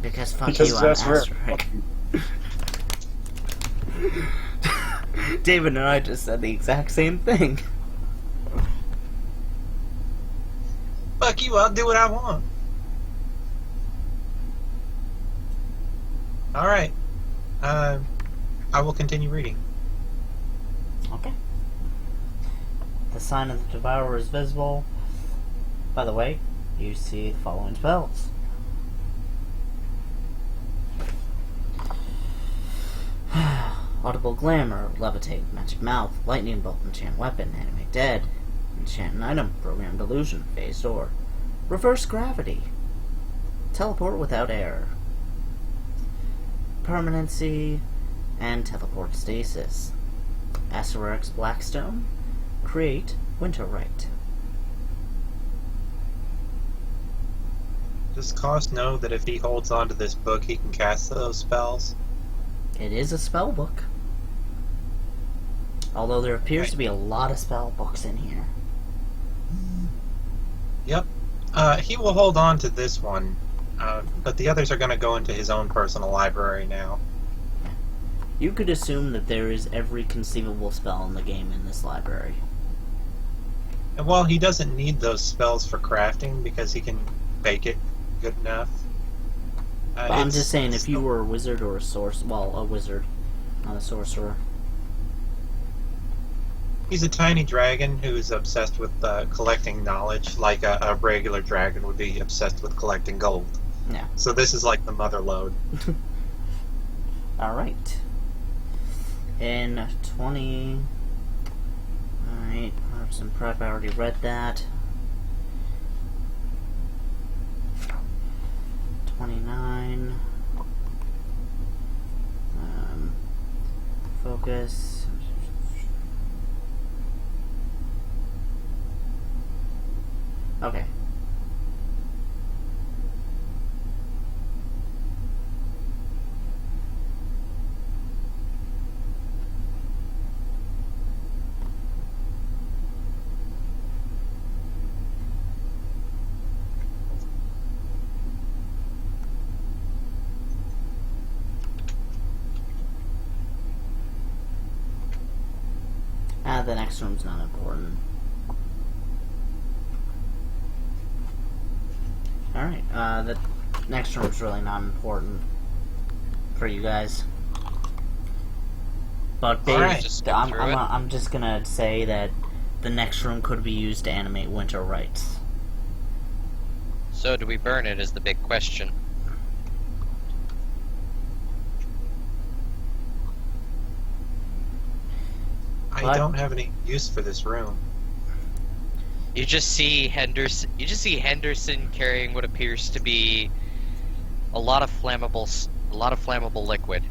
Because fuck Because you, I'm that's rare. Aceric. David and I just said the exact same thing. Fuck you, I'll do what I want. Alright. I will continue reading. Okay. The sign of the Devourer is visible. By the way, you see the following spells. Audible Glamour, Levitate, Magic Mouth, Lightning Bolt, Enchant Weapon, Animate Dead, Enchant an Item, Program Delusion, Phase Door, Reverse Gravity, Teleport Without Error, Permanency, and Teleport Stasis. Acereric's Blackstone, Create Winter Rite. Does Koss know that if he holds on to this book, he can cast those spells? It is a spell book. Although there appears to be a lot of spell books in here. Yep. He will hold on to this one, but the others are going to go into his own personal library now. You could assume that there is every conceivable spell in the game in this library. And while he doesn't need those spells for crafting because he can bake it good enough. But I'm just saying, if you were a wizard or a a wizard, not a sorcerer. He's a tiny dragon who's obsessed with collecting knowledge, like a regular dragon would be obsessed with collecting gold. Yeah. So this is like the mother lode. Alright. In 20... Alright, Props and Prep, I already read that. 29. Focus. Okay. The next room's not important. Alright, the next room's really not important for you guys. But Alright, just I'm just gonna say that the next room could be used to animate winter rites. So do we burn it is the big question. I don't have any use for this room. You just see Henderson carrying what appears to be a lot of flammable liquid.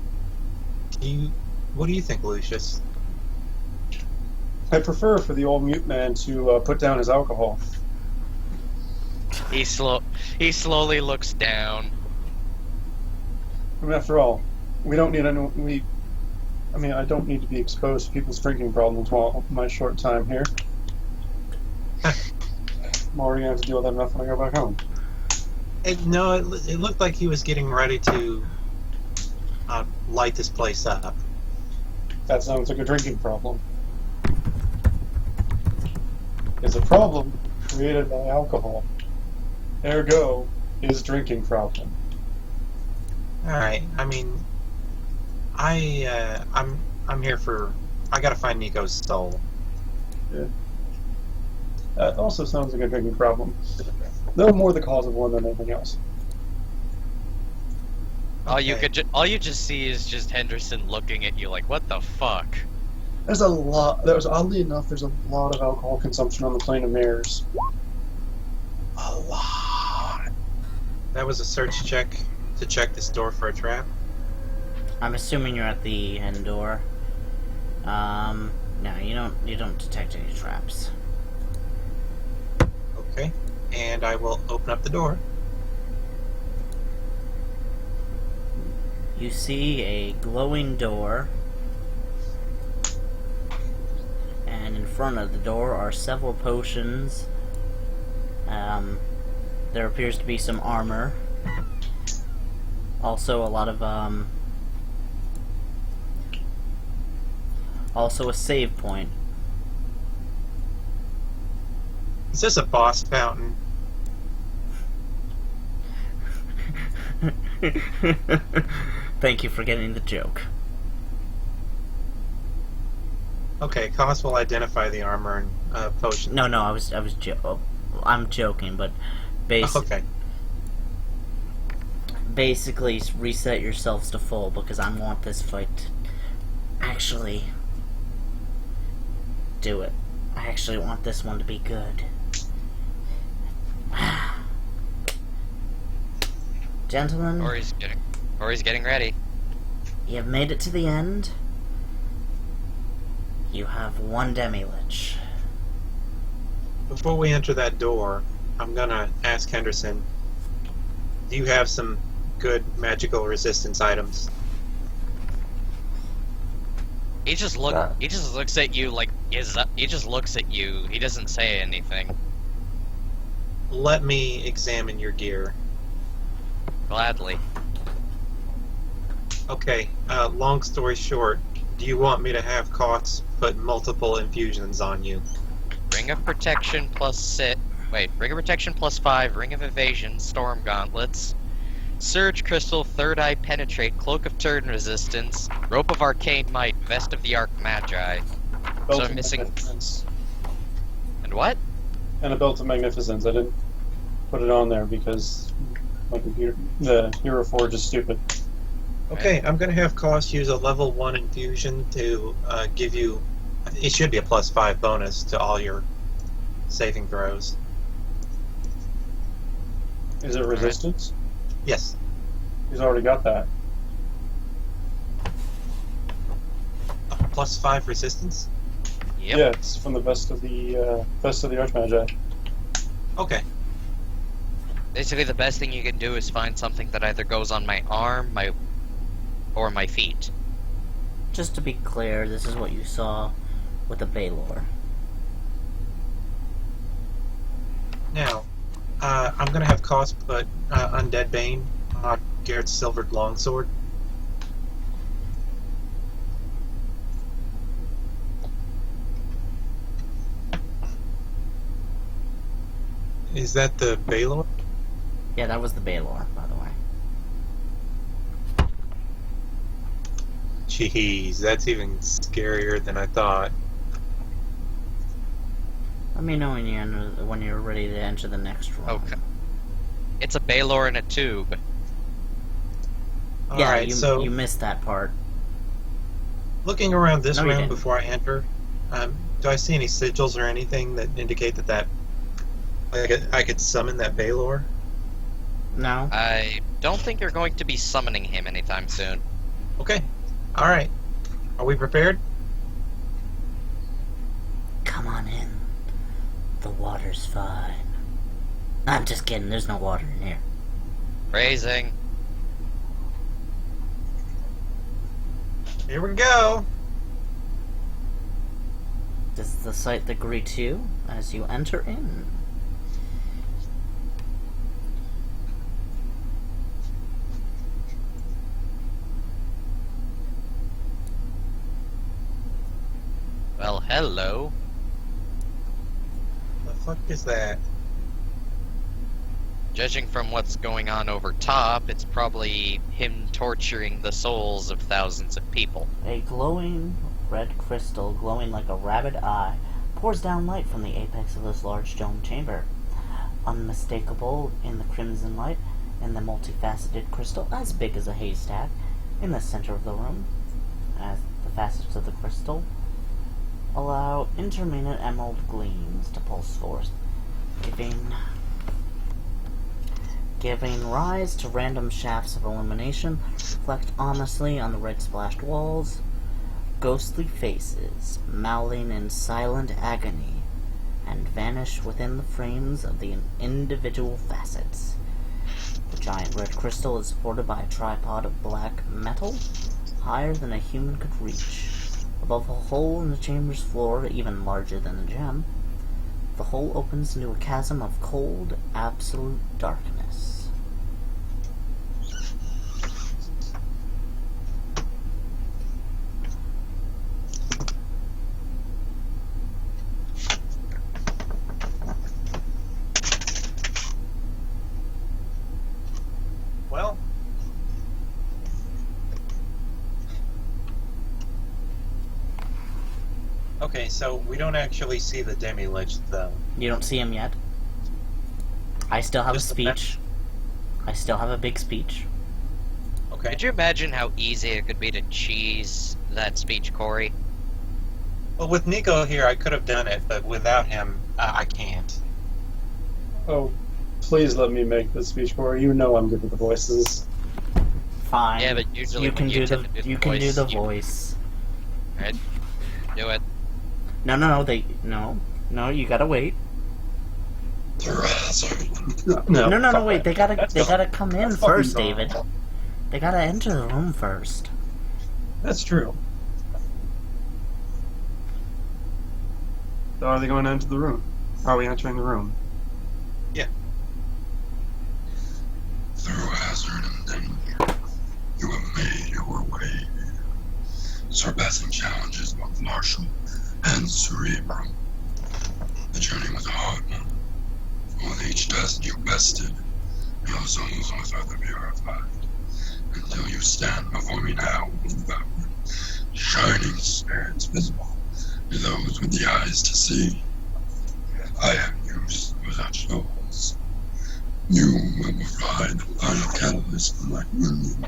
What do you think, Lucius? I prefer for the old mute man to put down his alcohol. He slowly looks down. I mean, after all, we don't need any. I don't need to be exposed to people's drinking problems while my short time here. I'm already going to have to deal with that enough when I go back home. It looked like he was getting ready to light this place up. That sounds like a drinking problem. It's a problem created by alcohol. Ergo, is drinking problem. Alright, I'm here for... I gotta find Nico's soul. Yeah. That also sounds like a drinking problem. Though more the cause of one than anything else. All you Okay. all you just see is just Henderson looking at you like, what the fuck? There's oddly enough, there's a lot of alcohol consumption on the plane of mirrors. A lot. That was a search check to check this door for a trap. I'm assuming you're at the end door. No, you don't detect any traps. Okay. And I will open up the door. You see a glowing door, and in front of the door are several potions. There appears to be some armor. Also a lot of, also a save point. Is this a boss fountain? Thank you for getting the joke. Okay, Koss will identify the armor and potion. No, I'm joking, but Okay. basically reset yourselves to full because I want this fight to actually do it. I actually want this one to be good. Gentlemen, Or he's getting ready. you've made it to the end. You have one demi-lich. Before we enter that door, I'm gonna ask Henderson, do you have some good magical resistance items? He just looks at you like he just looks at you. He doesn't say anything. Let me examine your gear. Gladly. Okay, long story short, do you want me to have Koss put multiple infusions on you? Ring of Protection plus sit. Wait, Ring of Protection plus 5, Ring of Evasion, Storm Gauntlets, Surge Crystal, Third Eye Penetrate, Cloak of Turn Resistance, Rope of Arcane Might, Vest of the Arc Magi. Belt I'm of missing- Magnificence. And what? And a Belt of Magnificence. I didn't put it on there because my computer, the Hero Forge is stupid. Okay, I'm gonna have Koss use a level 1 infusion to give you. It should be a plus 5 bonus to all your saving throws. Is it resistance? Yes. He's already got that. Plus 5 resistance? Yep. Yeah, it's from the Vest of the Archmagi. Okay. Basically, the best thing you can do is find something that either goes on my arm, or my feet. Just to be clear, this is what you saw with the Baylor. Now, I'm gonna have Koss put Undead Bane on Garrett's Silvered Longsword. Is that the Baylor? Yeah, that was the Baylor, by the way. Jeez, that's even scarier than I thought. Let me know when you're ready to enter the next room. Okay. It's a Baylor in a tube. Yeah, Alright, so you missed that part. looking around this No, you room didn't. before I enter, do I see any sigils or anything that indicate that I could summon that Baylor? No? I don't think you're going to be summoning him anytime soon. Okay. Alright. Are we prepared? Come on in. The water's fine. I'm just kidding, there's no water in here. Phrasing. Here we go. Does the sight that greets you as you enter in? Well, hello. The fuck is that? Judging from what's going on over top, it's probably him torturing the souls of thousands of people. A glowing red crystal, glowing like a rabbit eye, pours down light from the apex of this large domed chamber. Unmistakable in the crimson light and the multifaceted crystal, as big as a haystack, in the center of the room, as the facets of the crystal allow intermittent emerald gleams to pulse forth, giving rise to random shafts of illumination reflect ominously on the red-splashed walls. Ghostly faces, mouthing in silent agony, and vanish within the frames of the individual facets. The giant red crystal is supported by a tripod of black metal, higher than a human could reach. Above a hole in the chamber's floor, even larger than the gem, the hole opens into a chasm of cold, absolute darkness. Well, okay, so we don't actually see the Demi-Lich, though. You don't see him yet. I still have Just a speech. I still have a big speech. Okay. Could you imagine how easy it could be to cheese that speech, Corey? Well, with Nico here, I could have done it, but without him, I can't. Oh, please let me make the speech, Corey. You know I'm good with the voices. Fine. Yeah, but usually you when can you do tend the to do the you can do voice, the you- voice. Right? Do it. No, no. You gotta wait. No. Wait. They gotta come in That's first, fucking David. wrong. They gotta enter the room first. That's true. So are they going to enter the room? Are we entering the room? Yeah. Through hazard and danger, you have made your way here, surpassing challenges both martial and cerebral. The journey was a hard one. With each test you bested, your souls were further purified, until you stand before me now, without shining spirits visible to those with the eyes to see. I have used without souls. You will provide the final catalyst for my union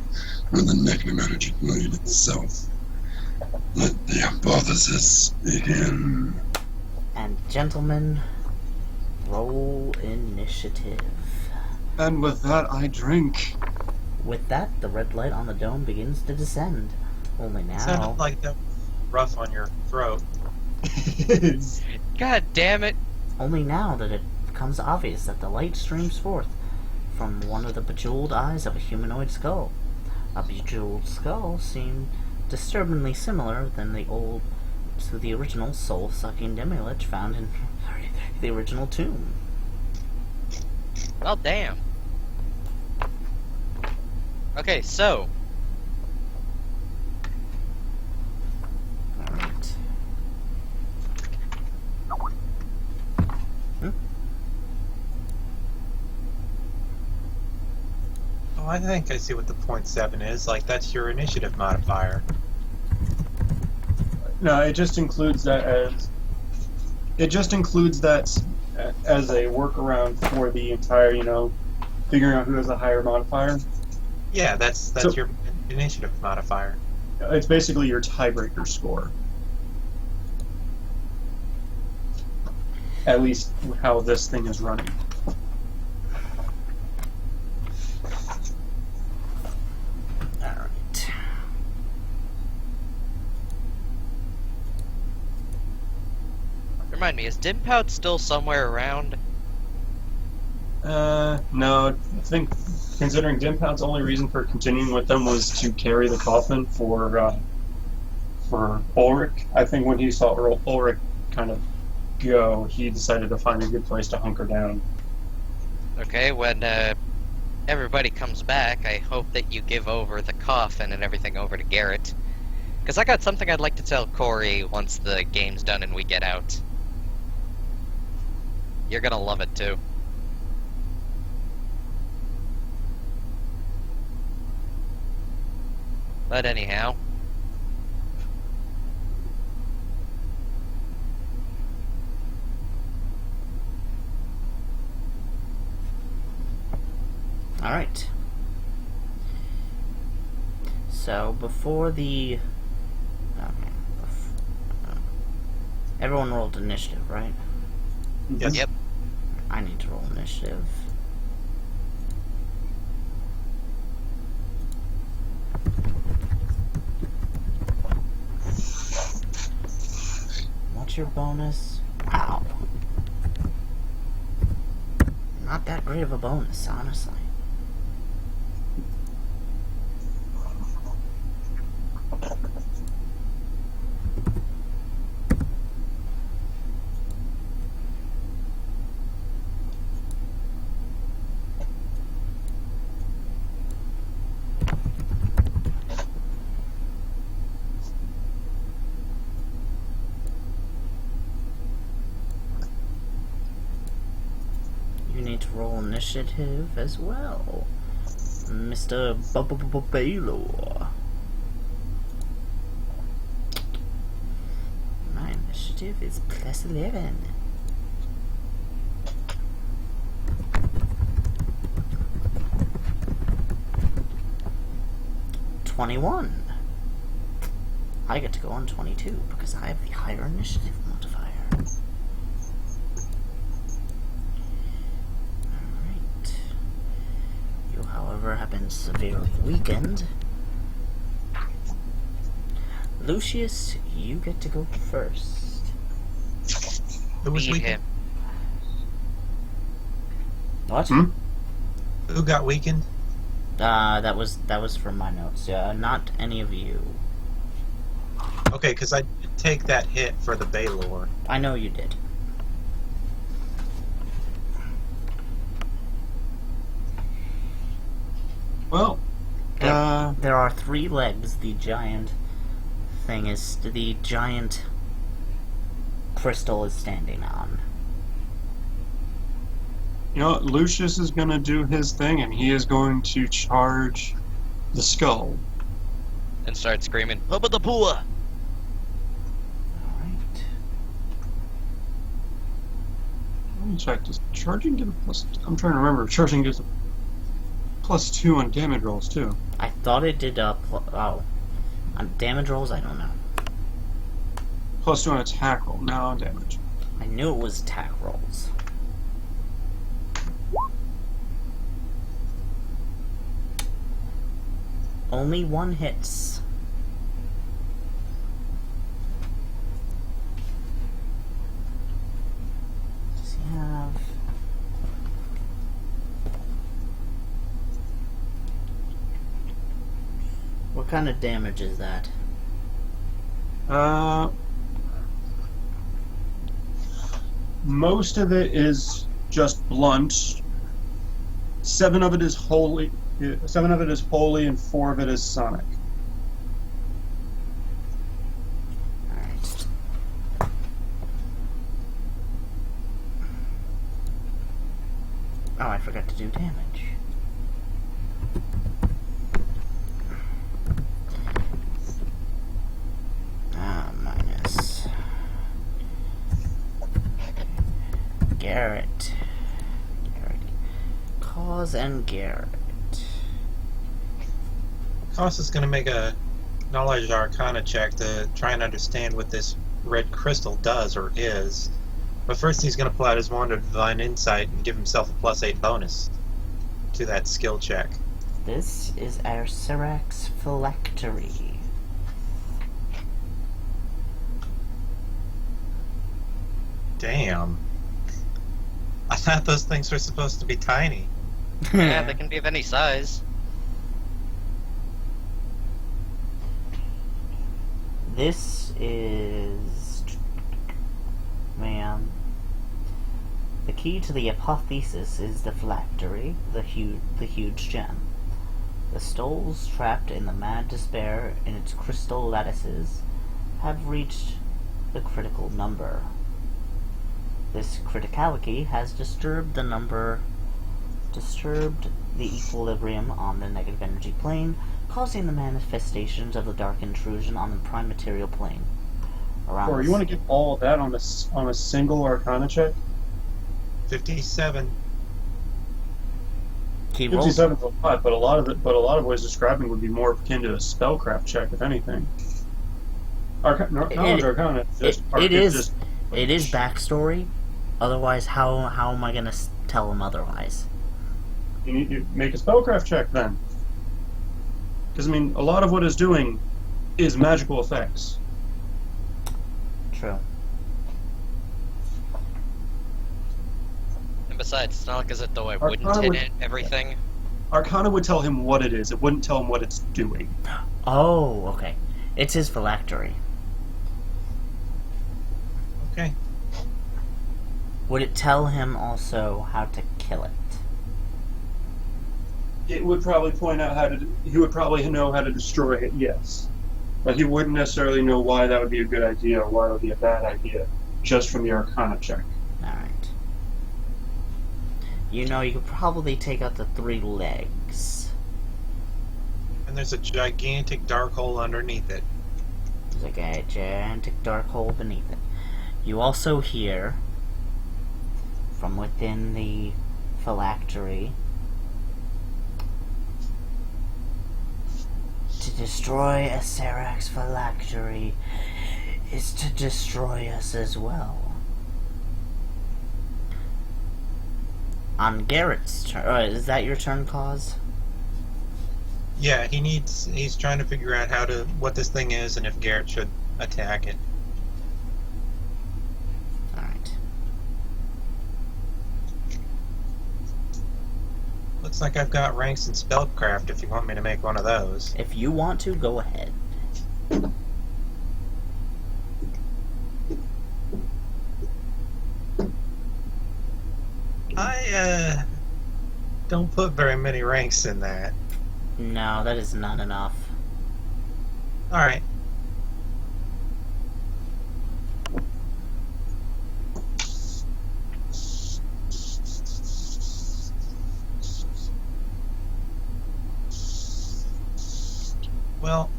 with the negative energy blade itself. Let the hypothesis begin. And gentlemen, roll initiative. And with that, I drink. With that, the red light on the dome begins to descend. Only now, Sounded like that rough on your throat. God damn it! only now that it becomes obvious that the light streams forth from one of the bejeweled eyes of a humanoid skull. A bejeweled skull seemed disturbingly similar than to the original soul-sucking Demi-Lich found in the original tomb. Well, damn. Okay, so Alright. Oh, I think I see what the .7 is. Like, that's your initiative modifier. No, it just includes that as a workaround for the entire, figuring out who has a higher modifier. Yeah, that's So- your initiative modifier. It's basically your tiebreaker score. At least how this thing is running. Alright. remind me, is Dimpout still somewhere around? No, I think considering Dimpout's only reason for continuing with them was to carry the coffin for Ulrich. I think when he saw Ulrich kind of go, he decided to find a good place to hunker down. Okay, when everybody comes back, I hope that you give over the coffin and everything over to Garrett. Because I got something I'd like to tell Corey once the game's done and we get out. You're gonna love it too. But anyhow. Alright. So, before the... Okay. Everyone rolled initiative, right? Yes. Yep. I need to roll initiative. What's your bonus? Wow. Not that great of a bonus, honestly. You need to roll initiative as well, Mr. Baylor. My initiative is plus 11. +21. I get to go on 22 because I have the higher initiative modifier. Alright. You, however, have been severely weakened. Lucius, you get to go first. Who was Beat weakened? him. What? Hmm? Who got weakened? That was from my notes. Not any of you. Okay, because I did take that hit for the Baylor. I know you did. Well, There are 3 legs. The giant thing is the giant crystal is standing on. you know what? Lucius is going to do his thing, and he is going to charge the skull. And start screaming, Hubba the Pua! Alright. Let me check. Does charging give a plus? I'm trying to remember. Charging gives a +2 on damage rolls too. I thought it did on damage rolls, I don't know. +2 on attack roll, not on damage. I knew it was attack rolls. Only 1 hits. Does he have... What kind of damage is that? Most of it is just blunt. 7 of it is holy. 7 of it is holy, and 4 of it is sonic. Alright. Oh, I forgot to do damage. Minus. Garrett. Cause and Garrett. Koss is going to make a knowledge arcana check to try and understand what this red crystal does or is. But first he's going to pull out his wand of divine insight and give himself a +8 bonus to that skill check. This is our Syrax phylactery. Damn. I thought those things were supposed to be tiny. Yeah, they can be of any size. This is... Man. The key to the apotheosis is the phylactery, the huge gem. The stoles trapped in the mad despair in its crystal lattices have reached the critical number. This criticality has disturbed the equilibrium on the negative energy plane, causing the manifestations of the dark intrusion on the prime material plane. Or you want to get all of that on a single arcana check? 57. He rolled. 57's a lot, but a lot of what he's describing would be more akin to a spellcraft check, if anything. Knowledge Arcana It is backstory. Otherwise, how am I gonna tell him otherwise? You need to make a spellcraft check then. Because, I mean, a lot of what it's doing is magical effects. True. And besides, it's not like as if though I wouldn't Arcana hit would- it, everything. Arcana would tell him what it is. It wouldn't tell him what it's doing. Oh, okay. It's his phylactery. Okay. Would it tell him also how to kill it? It would probably point out how to... He would probably know how to destroy it, yes. But he wouldn't necessarily know why that would be a good idea or why it would be a bad idea, just from the Arcana check. Alright. You know, you could probably take out the 3 legs. And there's a gigantic dark hole underneath it. There's like a gigantic dark hole beneath it. You also hear, from within the phylactery, to destroy a Serax phylactery is to destroy us as well. On Garrett's turn, is that your turn, Cause? Yeah, he's trying to figure out what this thing is and if Garrett should attack it. Alright. Looks like I've got ranks in spellcraft if you want me to make one of those. If you want to, go ahead. I don't put very many ranks in that. No, that is not enough. Alright. Well,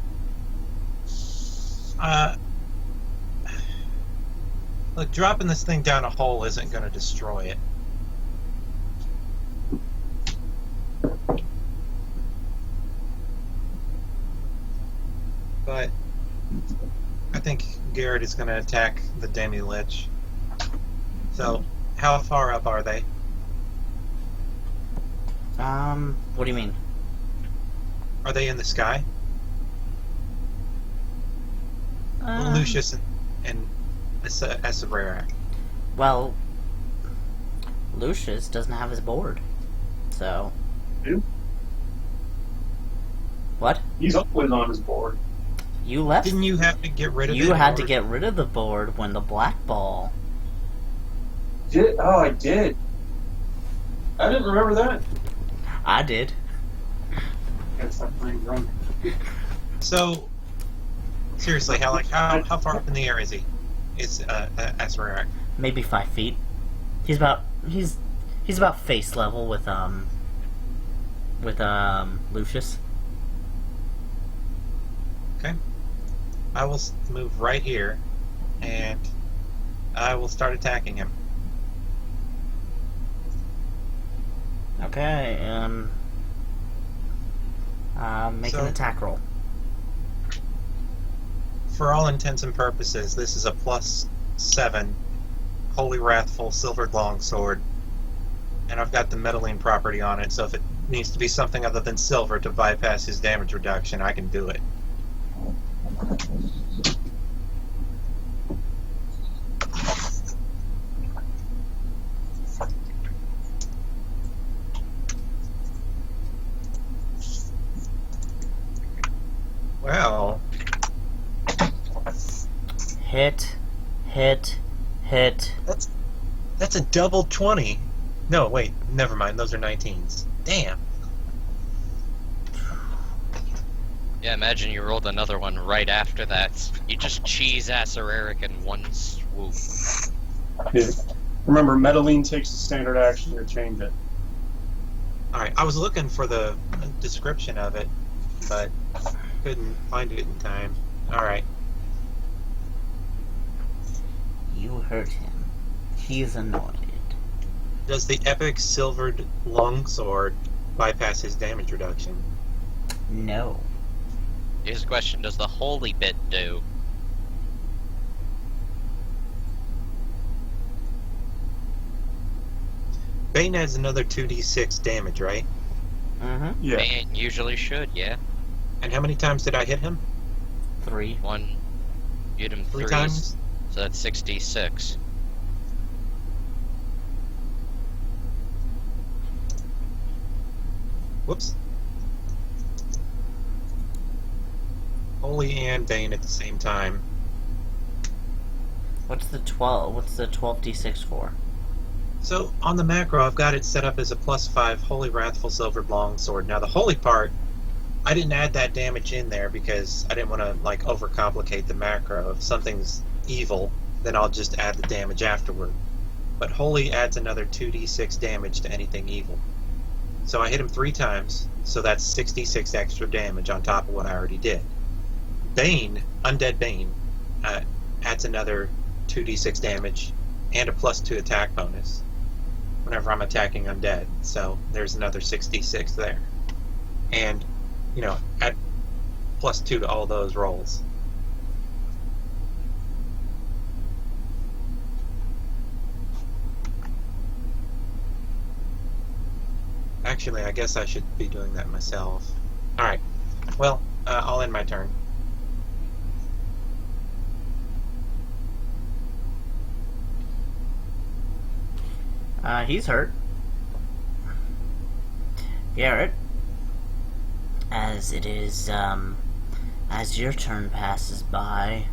look, dropping this thing down a hole isn't going to destroy it. But I think Garrett is going to attack the Demi-Lich. So, how far up are they? What do you mean? Are they in the sky? Lucius and Esabrera. Well, Lucius doesn't have his board, so... Who? What? He's always on his board. You left... Didn't you have to get rid of it? You in had to order- get rid of the board when the black ball... I did. I didn't remember that. I did. Gotta stop playing drunk. So, seriously, how far up in the air is he? Is Esabrera? Maybe 5 feet. He's about face level with Lucius. Okay. I will move right here, and I will start attacking him. Okay, make an attack roll. For all intents and purposes, this is a +7 Holy Wrathful Silvered Longsword, and I've got the meddling property on it, so if it needs to be something other than silver to bypass his damage reduction, I can do it. Well, Hit. that's a double 20. No, wait, never mind. Those are 19s. Damn. Yeah, imagine you rolled another one right after that. You just cheese ass Eric in one swoop. Yeah. Remember, Medeline takes a standard action to change it. Alright, I was looking for the description of it, but couldn't find it in time. Alright. You hurt him. He's annoyed. Does the epic silvered longsword bypass his damage reduction. No. Here's the question: does the holy bit do? Bane adds another 2d6 damage, right? Mm-hmm. Yeah. Bane usually should, yeah. And how many times did I hit him? 3. One, you hit him 3 3, times? so that's 66. Whoops. Holy and Bane at the same time. What's the 12? What's the 12d6 for? So, on the macro, I've got it set up as a +5 Holy Wrathful Silver Longsword. Now, the Holy part, I didn't add that damage in there because I didn't want to, like, overcomplicate the macro. If something's evil, then I'll just add the damage afterward. But Holy adds another 2d6 damage to anything evil. So I hit him 3 times, so that's 66 extra damage on top of what I already did. Bane, Undead Bane, adds another 2d6 damage and a +2 attack bonus whenever I'm attacking undead. So there's another 66 there. And, you know, add +2 to all those rolls. Actually, I guess I should be doing that myself. Alright. Well, I'll end my turn. He's hurt. Garrett, as it is, as your turn passes by,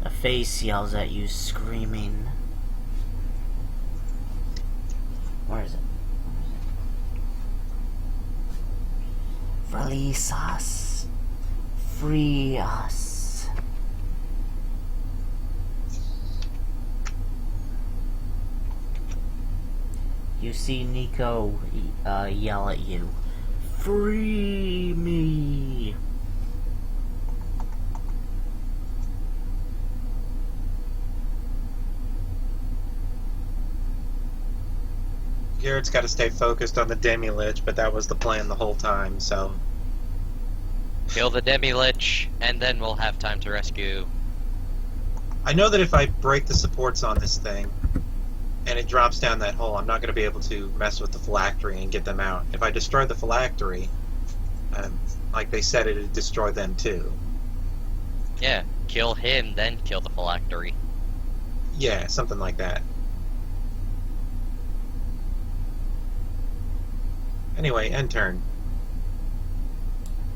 a face yells at you, screaming. Where is it? Release us. Free us. You see Nico yell at you. Free me! Garrett's got to stay focused on the Demi-Lich, but that was the plan the whole time, so... Kill the Demi-Lich, and then we'll have time to rescue. I know that if I break the supports on this thing, and it drops down that hole, I'm not going to be able to mess with the phylactery and get them out. If I destroy the phylactery, like they said, it'd destroy them too. Yeah, kill him, then kill the phylactery. Yeah, something like that. Anyway, end turn.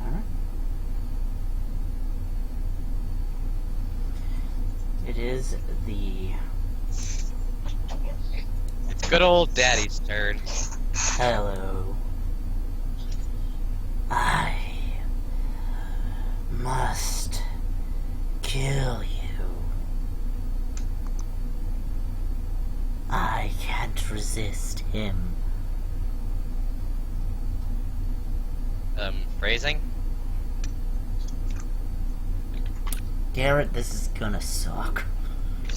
Alright. It is the... It's good old Daddy's turn. Hello. I must kill you. I can't resist him. Phrasing? Garrett, this is gonna suck.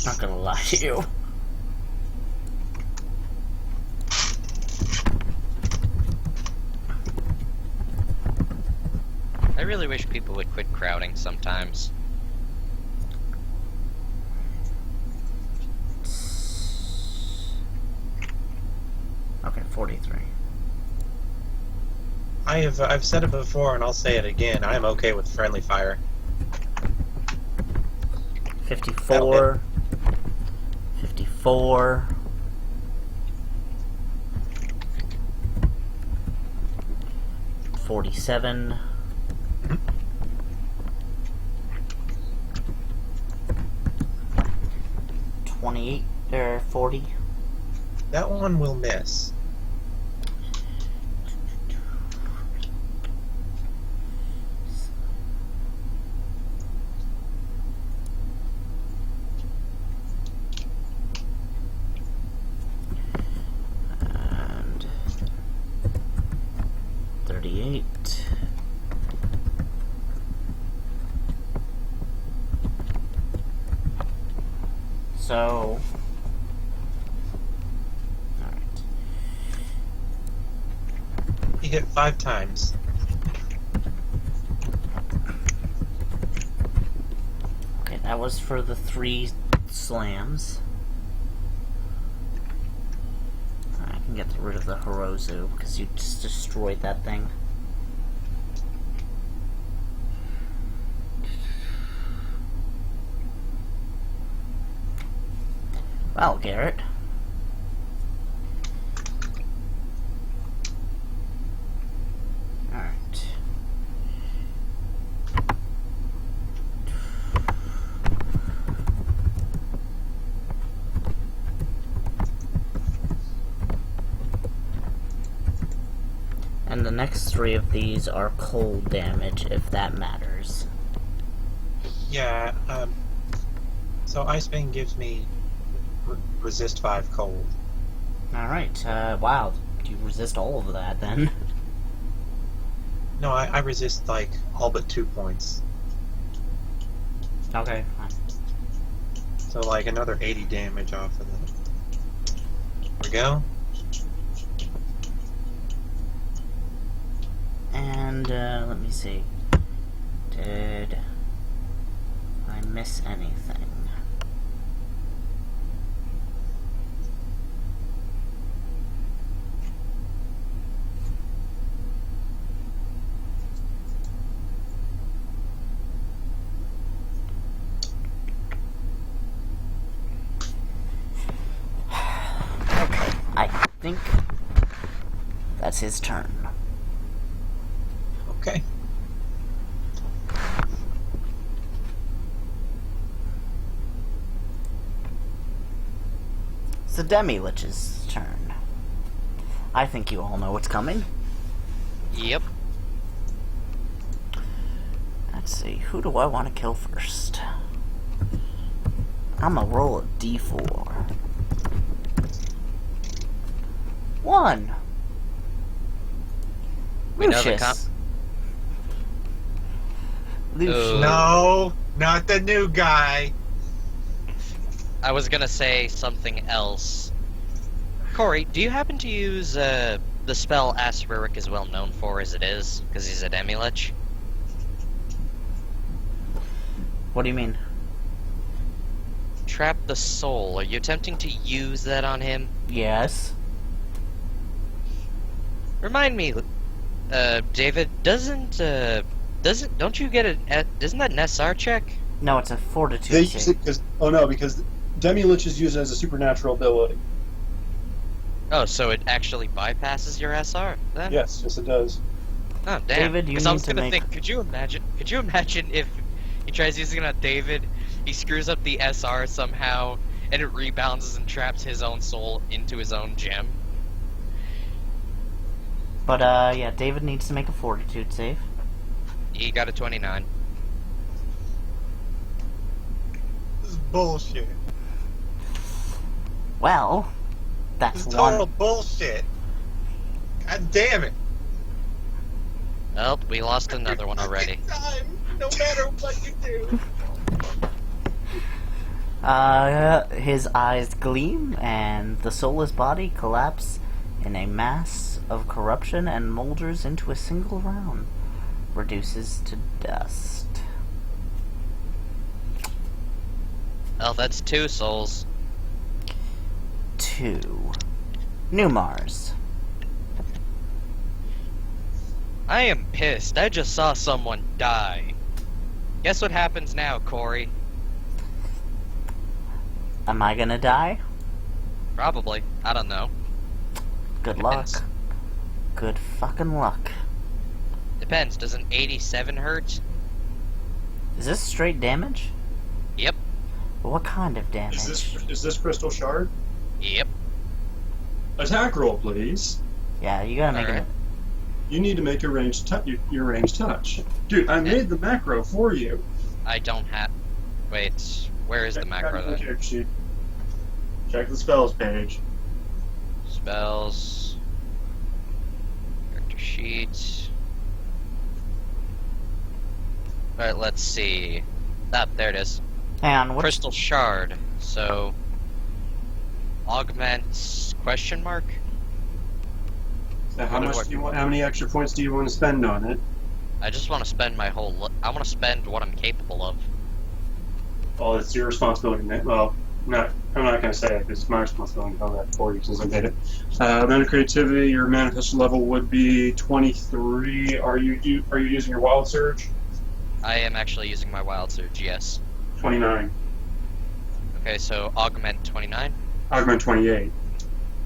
Not gonna lie to you. I really wish people would quit crowding sometimes. Okay, 43. I've said it before and I'll say it again. I'm okay with friendly fire. 54. 54. 47. 28 or 40. That one will miss. And 38. So, alright. He hit 5 times. Okay, that was for the 3 slams. I can get rid of the Hirozu, because you just destroyed that thing. Well, Garrett. Alright. And the next 3 of these are cold damage, if that matters. Yeah, so Ice Bane gives me resist 5 cold. Alright, wow. You resist all of that, then. No, I resist, like, all but 2 points. Okay, fine. So, like, another 80 damage off of it. There we go. And, let me see. Did I miss anything? Okay, I think that's his turn. Okay. It's the Demi-Lich's turn. I think you all know what's coming. Yep. Let's see, who do I want to kill first? I'm gonna roll a d4. 1! We know the Lucius. Lucius. Oh. No, not the new guy. I was gonna say something else. Corey, do you happen to use the spell Asperic is well known for as it is, because he's a Demi-Lich? What do you mean? Trap the Soul. Are you attempting to use that on him? Yes. Remind me, David, don't you get isn't that an SR check? No, it's a fortitude They save. use it because Demi-Lich is used as a supernatural ability. Oh, so it actually bypasses your SR then? Yes, it does. Oh, damn. David, you Because I was need to gonna make- think, could you imagine if he tries using it on David, he screws up the SR somehow, and it rebounds and traps his own soul into his own gem? But, yeah, David needs to make a fortitude save. He got a 29. This is bullshit. Well, that's This is total one. bullshit. God damn it. Well, we lost another one already. Every time, no matter what you do. His eyes gleam, and the soulless body collapse in a mass of corruption and molders into a single round. Reduces to dust. Well, that's 2 souls. 2. New Mars. I am pissed. I just saw someone die. Guess what happens now, Corey? Am I gonna die? Probably. I don't know. Good Depends. luck. Good fucking luck. Depends. Does an 87 hurt? Is this straight damage? Yep. What kind of damage? Is this Crystal Shard? Yep. Attack roll, please. Yeah, you gotta make Alright. it. You need to make your ranged touch. Dude, I made the macro for you. I don't have... Wait, where is the macro then? Character sheet. Check the spells page. Spells... Character sheet... Alright, let's see. Ah, there it is. Hang on, Crystal Shard. So... Augment... question mark? So how What do much I- do you want? How many extra points do you want to spend on it? I just want to spend my whole. I want to spend what I'm capable of. Well, it's your responsibility. Well, I'm not going to say it because it's my responsibility to tell that for you since I did it. Amount of creativity, your manifestation level would be 23. Are you using your wild surge? I am actually using my wild surge. Yes. 29. Okay, so augment 29. Augment 28.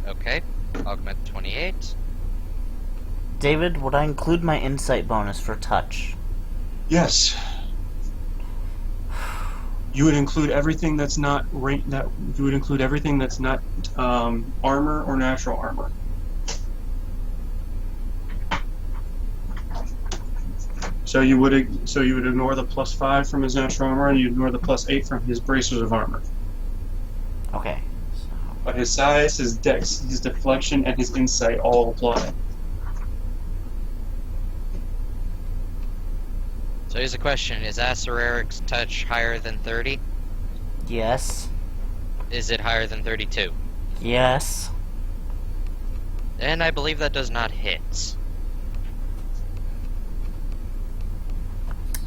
Okay, augment 28. David, would I include my insight bonus for touch? Yes. You would include everything that's not you would include everything that's not armor or natural armor. So you would ignore the +5 from his natural armor, and you ignore the +8 from his bracers of armor. Okay. But his size, his dex, his deflection, and his insight all apply. So here's a question: is Acereric's touch higher than 30? Yes. Is it higher than 32? Yes. And I believe that does not hit.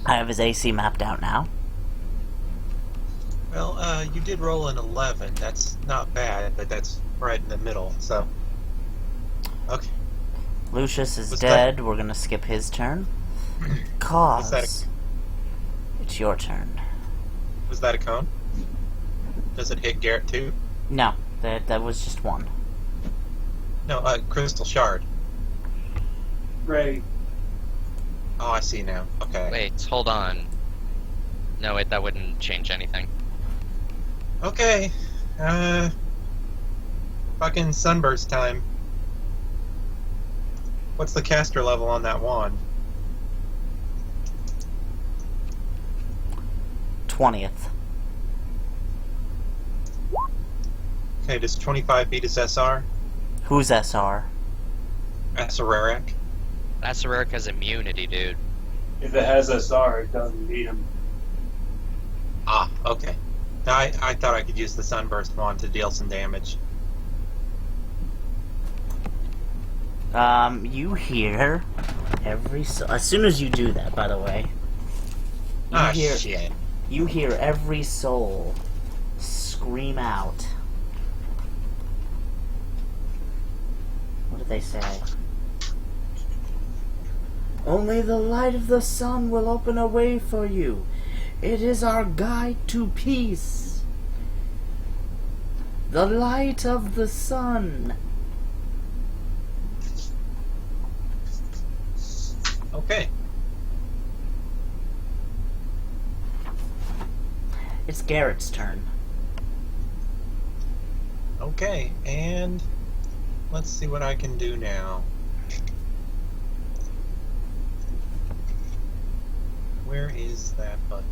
I have his AC mapped out now. Well, you did roll an 11. That's not bad, but that's right in the middle, so... Okay. Lucius is Was dead. We're gonna skip his turn. Was that Cause it's your turn. Was that a cone? Does it hit Garrett too? No, that was just one. No, Crystal Shard. Right. Oh, I see now. Okay. Wait, hold on. No, wait, that wouldn't change anything. Okay. Fucking sunburst time. What's the caster level on that wand? 20th. Okay, does 25 beat his SR? Who's SR? Acereric? Acereric has immunity, dude. If it has SR, it doesn't beat him. Ah, okay. Now, I thought I could use the sunburst wand to deal some damage. You hear as soon as you do that, by the way, Shit. you hear every soul scream out. What did they say? Only the light of the sun will open a way for you. It is our guide to peace. The light of the sun. Okay. It's Garrett's turn. Okay, and let's see what I can do now. Where is that button?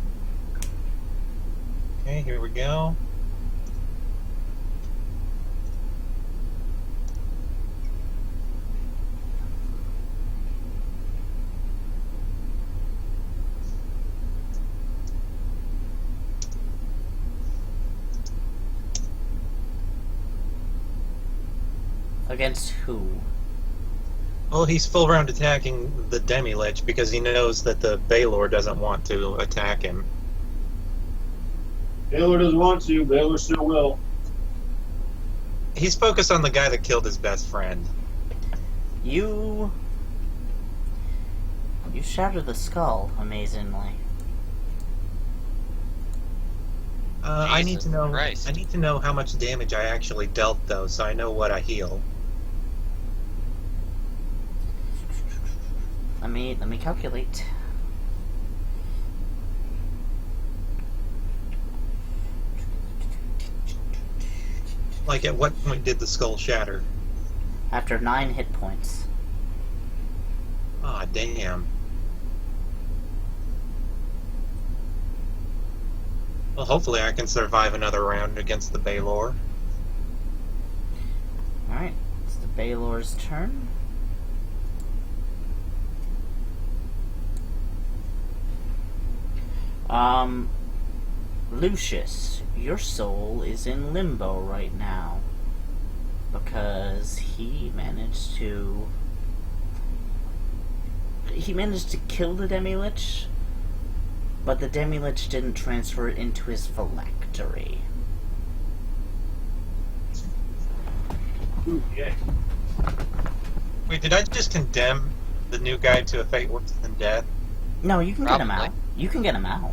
Okay, here we go. Against who? Well, he's full round attacking the Demi-Lich because he knows that the Baylor doesn't want to attack him. Baylor doesn't want to. Baylor still will. He's focused on the guy that killed his best friend. You shattered the skull, amazingly. I need to know. Christ. I need to know how much damage I actually dealt, though, so I know what I heal. Let me calculate. Like, at what point did the skull shatter? After 9 hit points. Ah, damn. Well, hopefully I can survive another round against the Baylor. Alright, it's the Baylor's turn. Lucius, your soul is in limbo right now. Because he managed to he managed to kill the Demi-Lich, but the Demi-Lich didn't transfer it into his phylactery. Ooh, yeah. Wait, did I just condemn the new guy to a fate worse than death? No, you can get him Probably. out. You can get him out.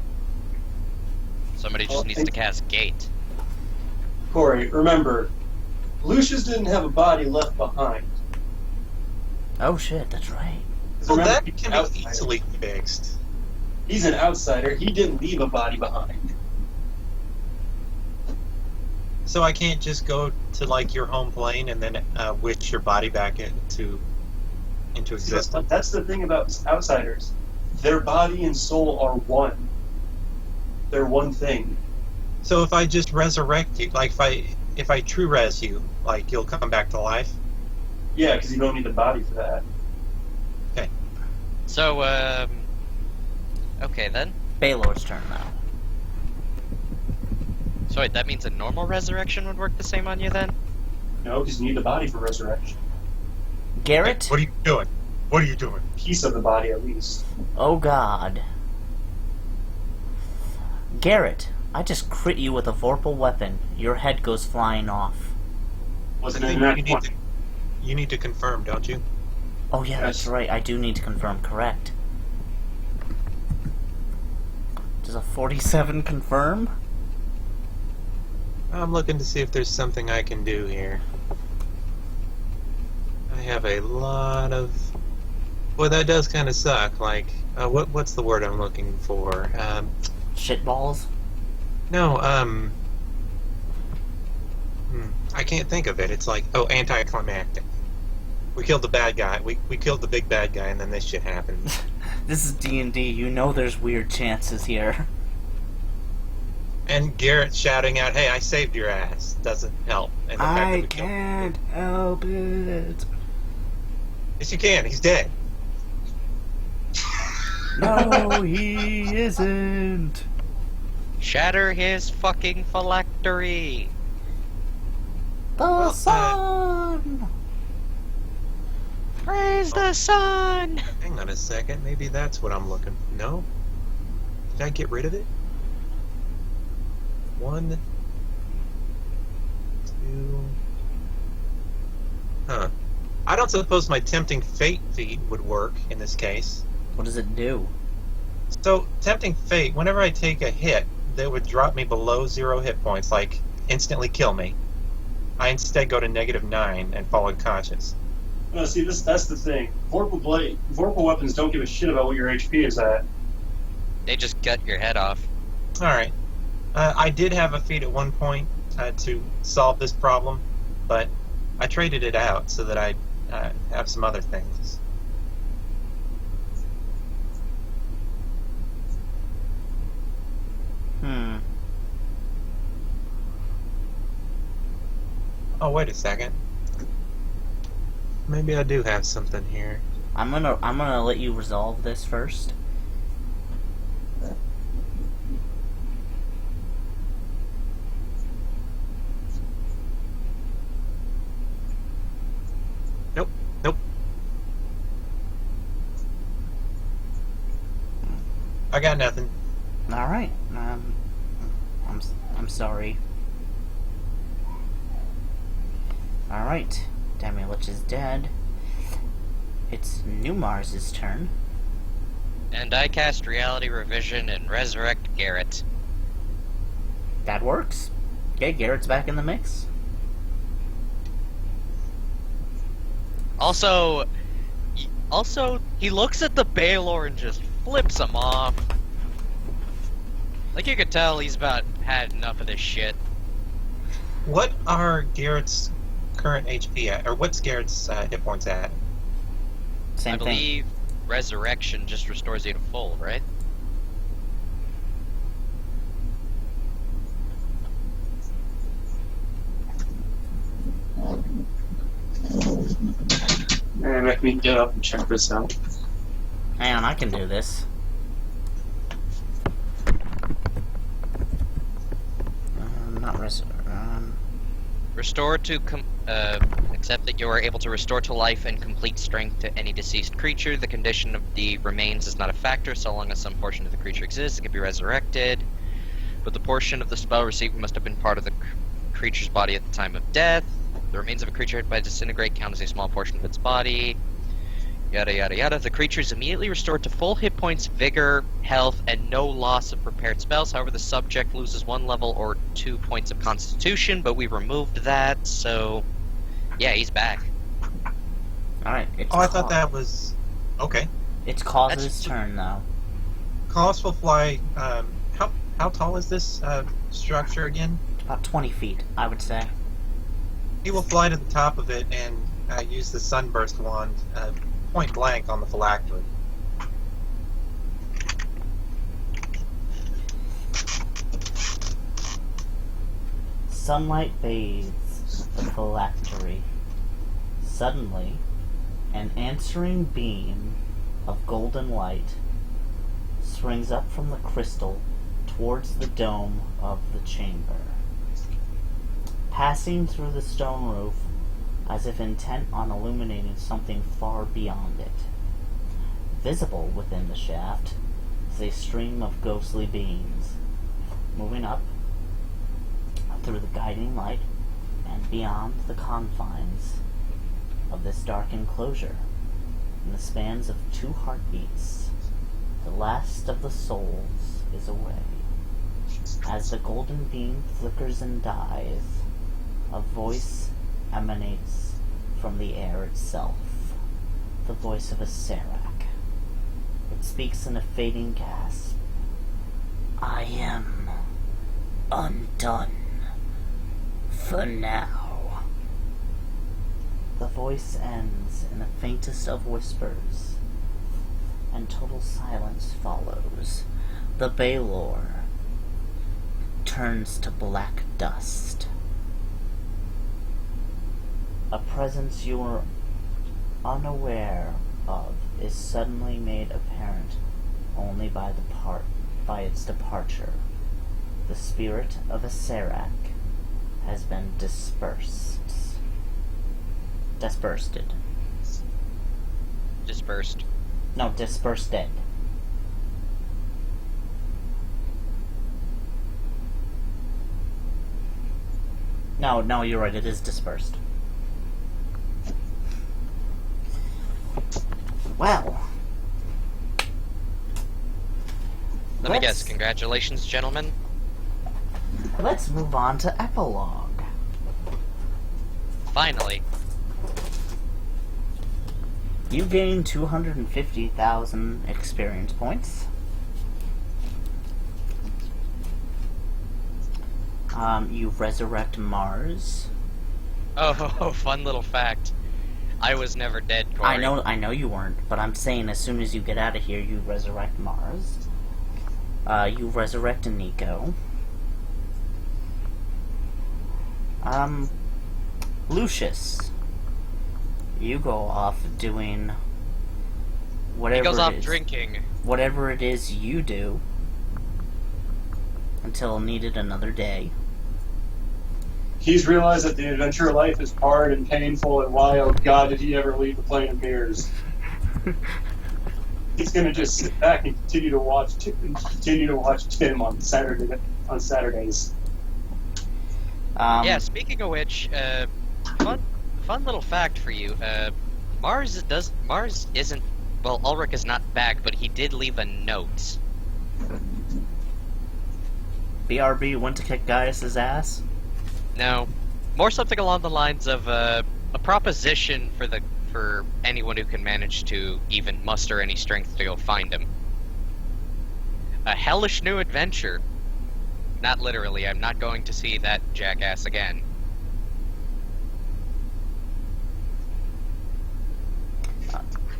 Somebody just Well, needs to cast Gate. Corey, remember, Lucius didn't have a body left behind. Oh shit, that's right. 'Cause Well, remember, that he's can an be outsider. easily fixed. He's an outsider. He didn't leave a body behind. So I can't just go to like your home plane and then wish your body back into See, existence. but that's the thing about outsiders. Their body and soul are one. They're one thing. So if I just resurrect you, like if I true res you, like you'll come back to life. Yeah, because you don't need a body for that. So, okay then. Baylor's turn now. So wait, that means a normal resurrection would work the same on you then? No, because you need the body for resurrection. Garrett? What are you doing? What are you doing? Piece of the body, at least. Oh god. Garrett, I just crit you with a Vorpal weapon. Your head goes flying off. Wasn't I it think in you that need one? to, you need to confirm, don't you? Oh yeah, that's Yes. right. I do need to confirm. Correct. Does a 47 confirm? I'm looking to see if there's something I can do here. I have a lot of. Well, that does kind of suck. Like, what's the word I'm looking for? Shitballs? No, I can't think of it. It's like, anticlimactic. We killed the bad guy. We killed the big bad guy, and then this shit happened. This is D&D. You know there's weird chances here. And Garrett shouting out, "Hey, I saved your ass," doesn't help. And the fact that I we killed- can't help it. Yes, you can. He's dead. No, he isn't. Shatter his fucking phylactery! The sun. Praise the sun! Hang on a second. Maybe that's what I'm looking for. No? Did I get rid of it? 1, 2. Huh. I don't suppose my Tempting Fate feat would work in this case. What does it do? So, Tempting Fate, whenever I take a hit that would drop me below 0 hit points, like instantly kill me, I instead go to -9 and fall unconscious. No, see, that's the thing. Vorpal weapons don't give a shit about what your HP is at. They just gut your head off. Alright. I did have a feat at one point to solve this problem, but I traded it out so that I'd have some other things. Oh, wait a second. Maybe I do have something here. I'm gonna let you resolve this first. Nope. Nope. I got nothing. All right. I'm sorry. All right. Demi-Lich is dead. It's New Mars's turn. And I cast Reality Revision and resurrect Garrett. That works. Okay, Garrett's back in the mix. Also, he looks at the Baylor and just flips him off. Like you could tell he's about had enough of this shit. What are Garrett's current HP at? Or what's Garrett's hit points at? Same I thing. believe resurrection just restores you to full, right? And let me get up and check this out. Hang on, I can do this. Not Restore to except that you are able to restore to life and complete strength to any deceased creature. The condition of the remains is not a factor so long as some portion of the creature exists. It can be resurrected, but the portion of the spell received must have been part of the creature's body at the time of death. The remains of a creature hit by disintegrate count as a small portion of its body. Yada yada yada. The creature is immediately restored to full hit points, vigor, health, and no loss of prepared spells. However, the subject loses 1 level or 2 points of constitution, but we removed that, so yeah, he's back. Alright, Oh, I thought that was... Okay. It's Cause's turn now. Cause will fly... how tall is this structure again? About 20 feet, I would say. He will fly to the top of it and use the Sunburst Wand point blank on the phylactery. Sunlight bathes the phylactery. Suddenly, an answering beam of golden light springs up from the crystal towards the dome of the chamber. Passing through the stone roof as if intent on illuminating something far beyond it. Visible within the shaft is a stream of ghostly beings, moving up through the guiding light and beyond the confines of this dark enclosure. In the spans of 2 heartbeats, the last of the souls is away. As the golden beam flickers and dies, a voice emanates from the air itself, the voice of a Serac. It speaks in a fading gasp. I am undone for now. The voice ends in the faintest of whispers, and total silence follows. The Baylor turns to black dust. A presence you were unaware of is suddenly made apparent only by its departure. The spirit of a Serac has been dispersed. Dispersed. No, dispersed. No, you're right, it is dispersed. Well. Let me guess, congratulations, gentlemen. Let's move on to epilogue. Finally. You gain 250,000 experience points. You resurrect Mars. Oh, fun little fact. I was never dead, Corey. I know you weren't, but I'm saying as soon as you get out of here, you resurrect Mars. You resurrect Nico. Lucius, you go off doing whatever he goes off it is, drinking. whatever it is you do until needed another day. He's realized that the adventure of life is hard and painful, and why, oh God, did he ever leave the plane of mirrors? He's gonna just sit back and continue to watch Tim on Saturdays. Yeah, speaking of which, fun little fact for you. Mars isn't, well, Ulrich is not back, but he did leave a note. BRB went to kick Gaius's ass? No, more something along the lines of a proposition for anyone who can manage to even muster any strength to go find him. A hellish new adventure. Not literally, I'm not going to see that jackass again.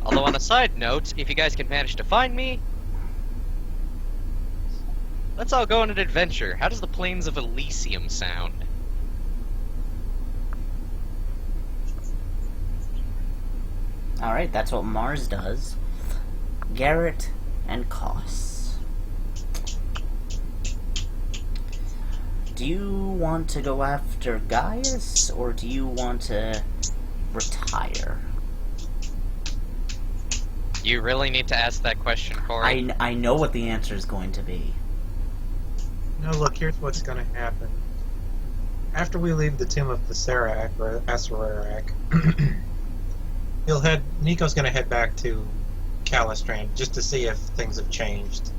Although on a side note, if you guys can manage to find me, let's all go on an adventure. How does the Plains of Elysium sound? Alright, that's what Mars does. Garrett and Koss. Do you want to go after Gaius, or do you want to retire? You really need to ask that question, Corey. I know what the answer is going to be. No, look, here's what's going to happen. After we leave the Tomb of Viserak, or Asarerak, Nico's going to head back to Calistrand just to see if things have changed.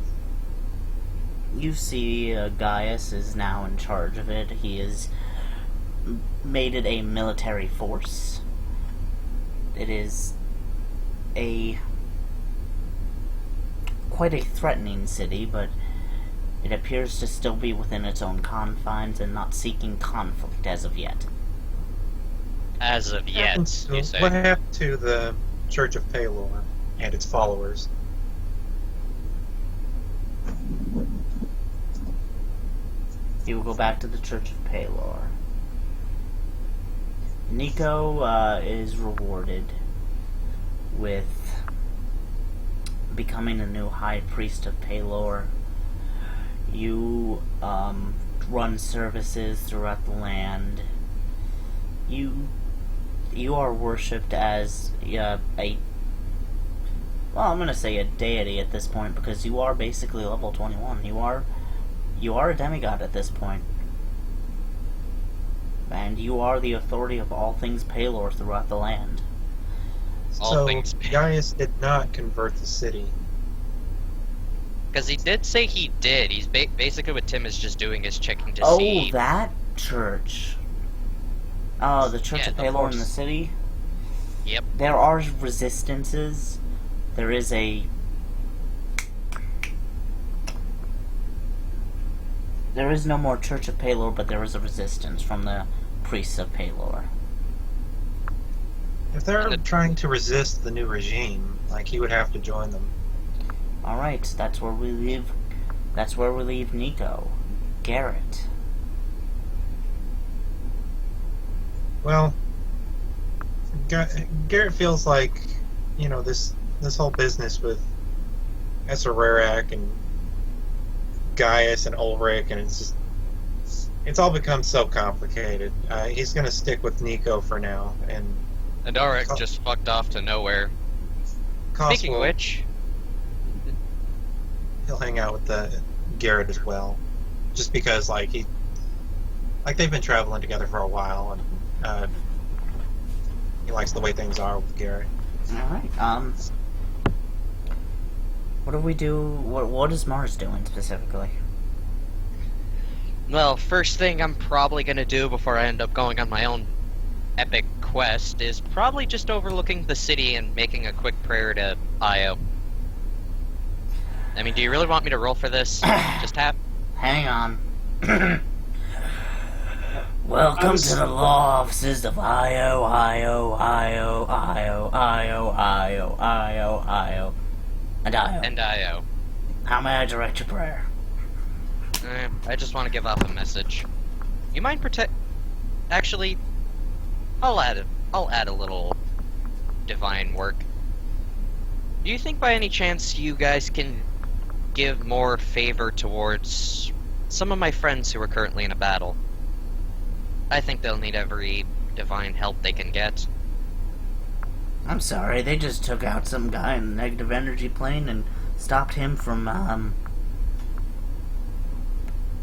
You see, Gaius is now in charge of it. He has made it a military force. It is quite a threatening city, but it appears to still be within its own confines and not seeking conflict as of yet. As of yet, you say. What happened to the Church of Palor and its followers? He will go back to the Church of Palor. Nico is rewarded with becoming a new High Priest of Palor. You run services throughout the land. You are worshipped as I'm gonna say a deity at this point, because you are basically level 21. You are a demigod at this point. And you are the authority of all things Palor throughout the land. So, Gaius did not convert the city. Because he did say he did. He's basically what Tim is just doing is checking to see. Oh, that church. Oh, the Church of Palor in the city? Yep. There are resistances. There is no more Church of Palor, but there is a resistance from the priests of Palor. If they're trying to resist the new regime, like, he would have to join them. Alright, that's where we leave Nico. Garrett. Well, Garrett feels like, this whole business with Esararak and Gaius and Ulrich, and it's all become so complicated. He's going to stick with Nico for now, and Ulrich just fucked off to nowhere. Speaking of which, he'll hang out with Garrett as well, just because they've been traveling together for a while, and he likes the way things are with Garrett. All right. What do we do? What is Mars doing specifically? well, first thing I'm probably gonna do before I end up going on my own epic quest is probably just overlooking the city and making a quick prayer to Io. I mean, do you really want me to roll for this? Hang on. Welcome to the law offices of Io, Io, Io, Io, Io, Io, Io, Io, and Io. And Io. How may I direct your prayer? I just want to give off a message. You mind Actually, I'll add a little divine work. Do you think by any chance you guys can give more favor towards some of my friends who are currently in a battle? I think they'll need every divine help they can get. I'm sorry, they just took out some guy in the negative energy plane and stopped him from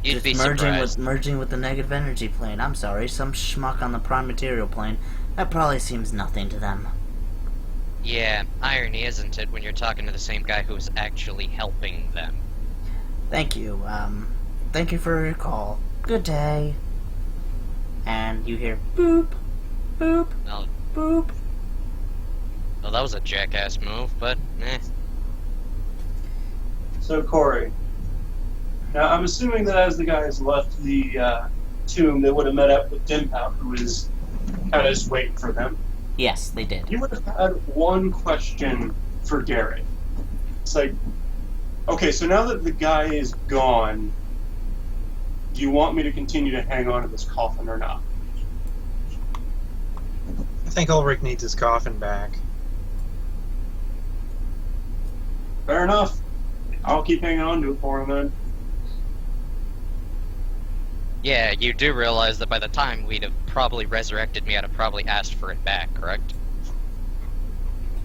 You'd just be surprised. merging with the negative energy plane. I'm sorry, some schmuck on the prime material plane. That probably seems nothing to them. Yeah, irony, isn't it, when you're talking to the same guy who's actually helping them? Thank you, thank you for your call. Good day. And you hear boop, boop, No. boop. Well, that was a jackass move, but eh. So, Corey, now I'm assuming that as the guys left the tomb, they would have met up with Dimpout, who was kind of just waiting for them. Yes, they did. You would have had one question for Garrett. It's like, okay, so now that the guy is gone, do you want me to continue to hang on to this coffin or not? I think Ulrich needs his coffin back. Fair enough. I'll keep hanging on to it for him then. Yeah, you do realize that by the time we'd have probably resurrected me, I'd have probably asked for it back, correct?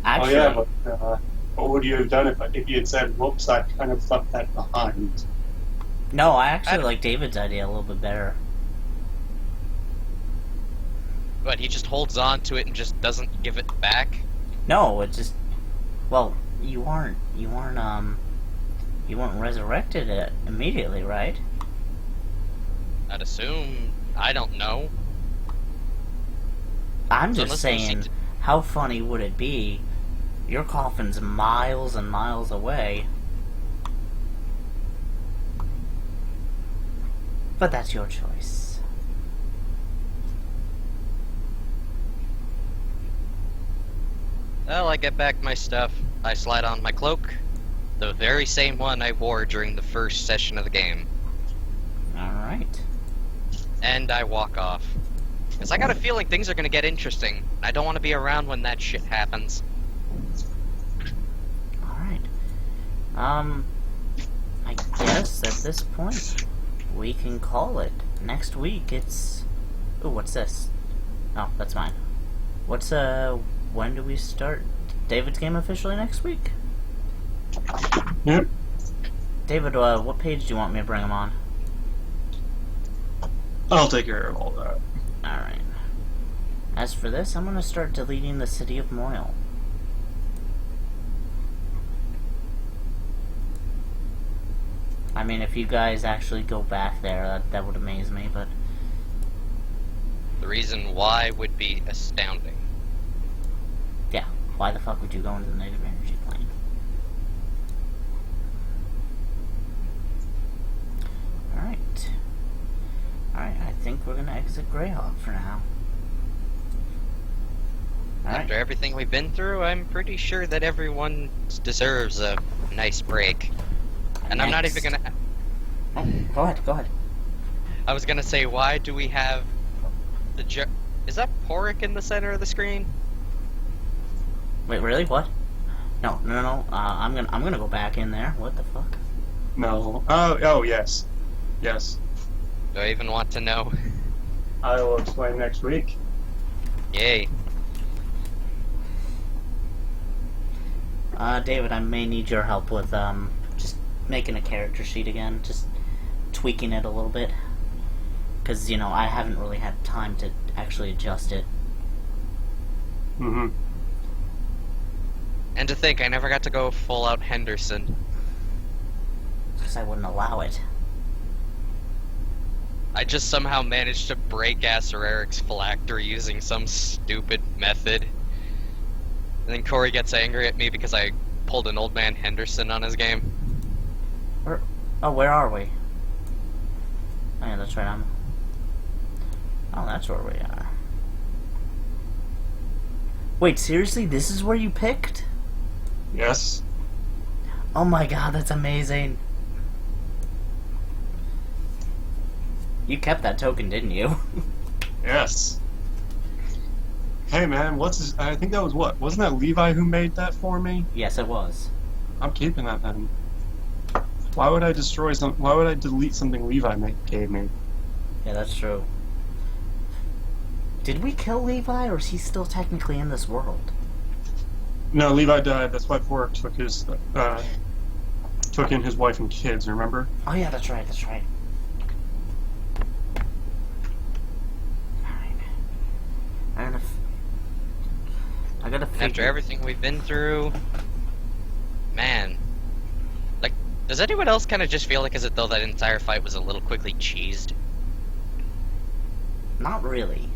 Actually, Oh yeah, but what would you have done if you had said, "Whoops, I kind of left that behind"? no, I actually like David's idea a little bit better. But he just holds on to it and just doesn't give it back? No, it just, well, you weren't resurrected immediately, right? I'd assume. I don't know. I'm So just unless we saying, see- how funny would it be? Your coffin's miles and miles away. But that's your choice. Well, I get back my stuff. I slide on my cloak. The very same one I wore during the first session of the game. Alright. And I walk off. Because I got a feeling things are going to get interesting. I don't want to be around when that shit happens. Alright. I guess at this point, we can call it. Next week, it's... Ooh, what's this? Oh, that's mine. What's, when do we start David's game officially next week? Yep. David, what page do you want me to bring him on? I'll take care of all that. Alright. As for this, I'm gonna start deleting the city of Moyle. I mean, if you guys actually go back there, that would amaze me, but... The reason why would be astounding. Yeah, why the fuck would you go into the negative energy plane? Alright. Alright, I think we're gonna exit Greyhawk for now. Alright. After everything we've been through, I'm pretty sure that everyone deserves a nice break. And I'm not Next. even gonna... Oh, go ahead, go ahead. I was gonna say, why do we have the Is that Porik in the center of the screen? Wait, really? What? No. I'm gonna go back in there. What the fuck? No. Oh, yes. Yes. Do I even want to know? I will explain next week. Yay. David, I may need your help with, just making a character sheet again. Just tweaking it a little bit. Because, you know, I haven't really had time to actually adjust it. Mm-hmm. And to think, I never got to go full out Henderson. Because I wouldn't allow it. I just somehow managed to break Acer Eric's phylactery using some stupid method. And then Corey gets angry at me because I pulled an old man Henderson on his game. Where are we? Oh yeah, that's right, Oh, that's where we are. Wait, seriously? This is where you picked? Yes. Oh my god, that's amazing. You kept that token, didn't you? Yes. Hey man, what's his... I think that was what? Wasn't that Levi who made that for me? Yes, it was. I'm keeping that then. Why would I destroy why would I delete something Levi gave me? Yeah, that's true. Did we kill Levi, or is he still technically in this world? No, Levi died. That's why Porik took in his wife and kids, remember? Oh yeah, that's right, that's right. Alright. I gotta figure... After everything we've been through... Man. Like, does anyone else kind of just feel like as though that entire fight was a little quickly cheesed? Not really.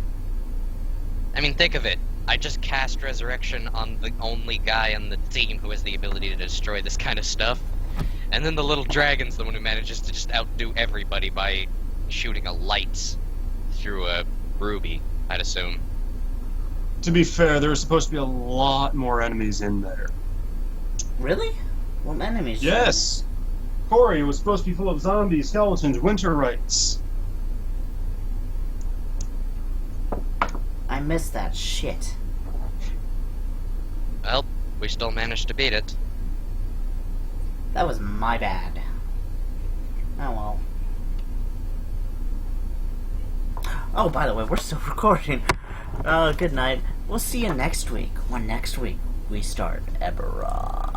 I mean, think of it. I just cast Resurrection on the only guy on the team who has the ability to destroy this kind of stuff. And then the little dragon's the one who manages to just outdo everybody by shooting a light through a ruby, I'd assume. To be fair, there was supposed to be a lot more enemies in there. Really? What enemies? Yes! Corey was supposed to be full of zombies, skeletons, winter rites. I missed that shit. Well, we still managed to beat it. That was my bad. Oh well. Oh, by the way, we're still recording. Good night. We'll see you next week. When next week we start Eberron.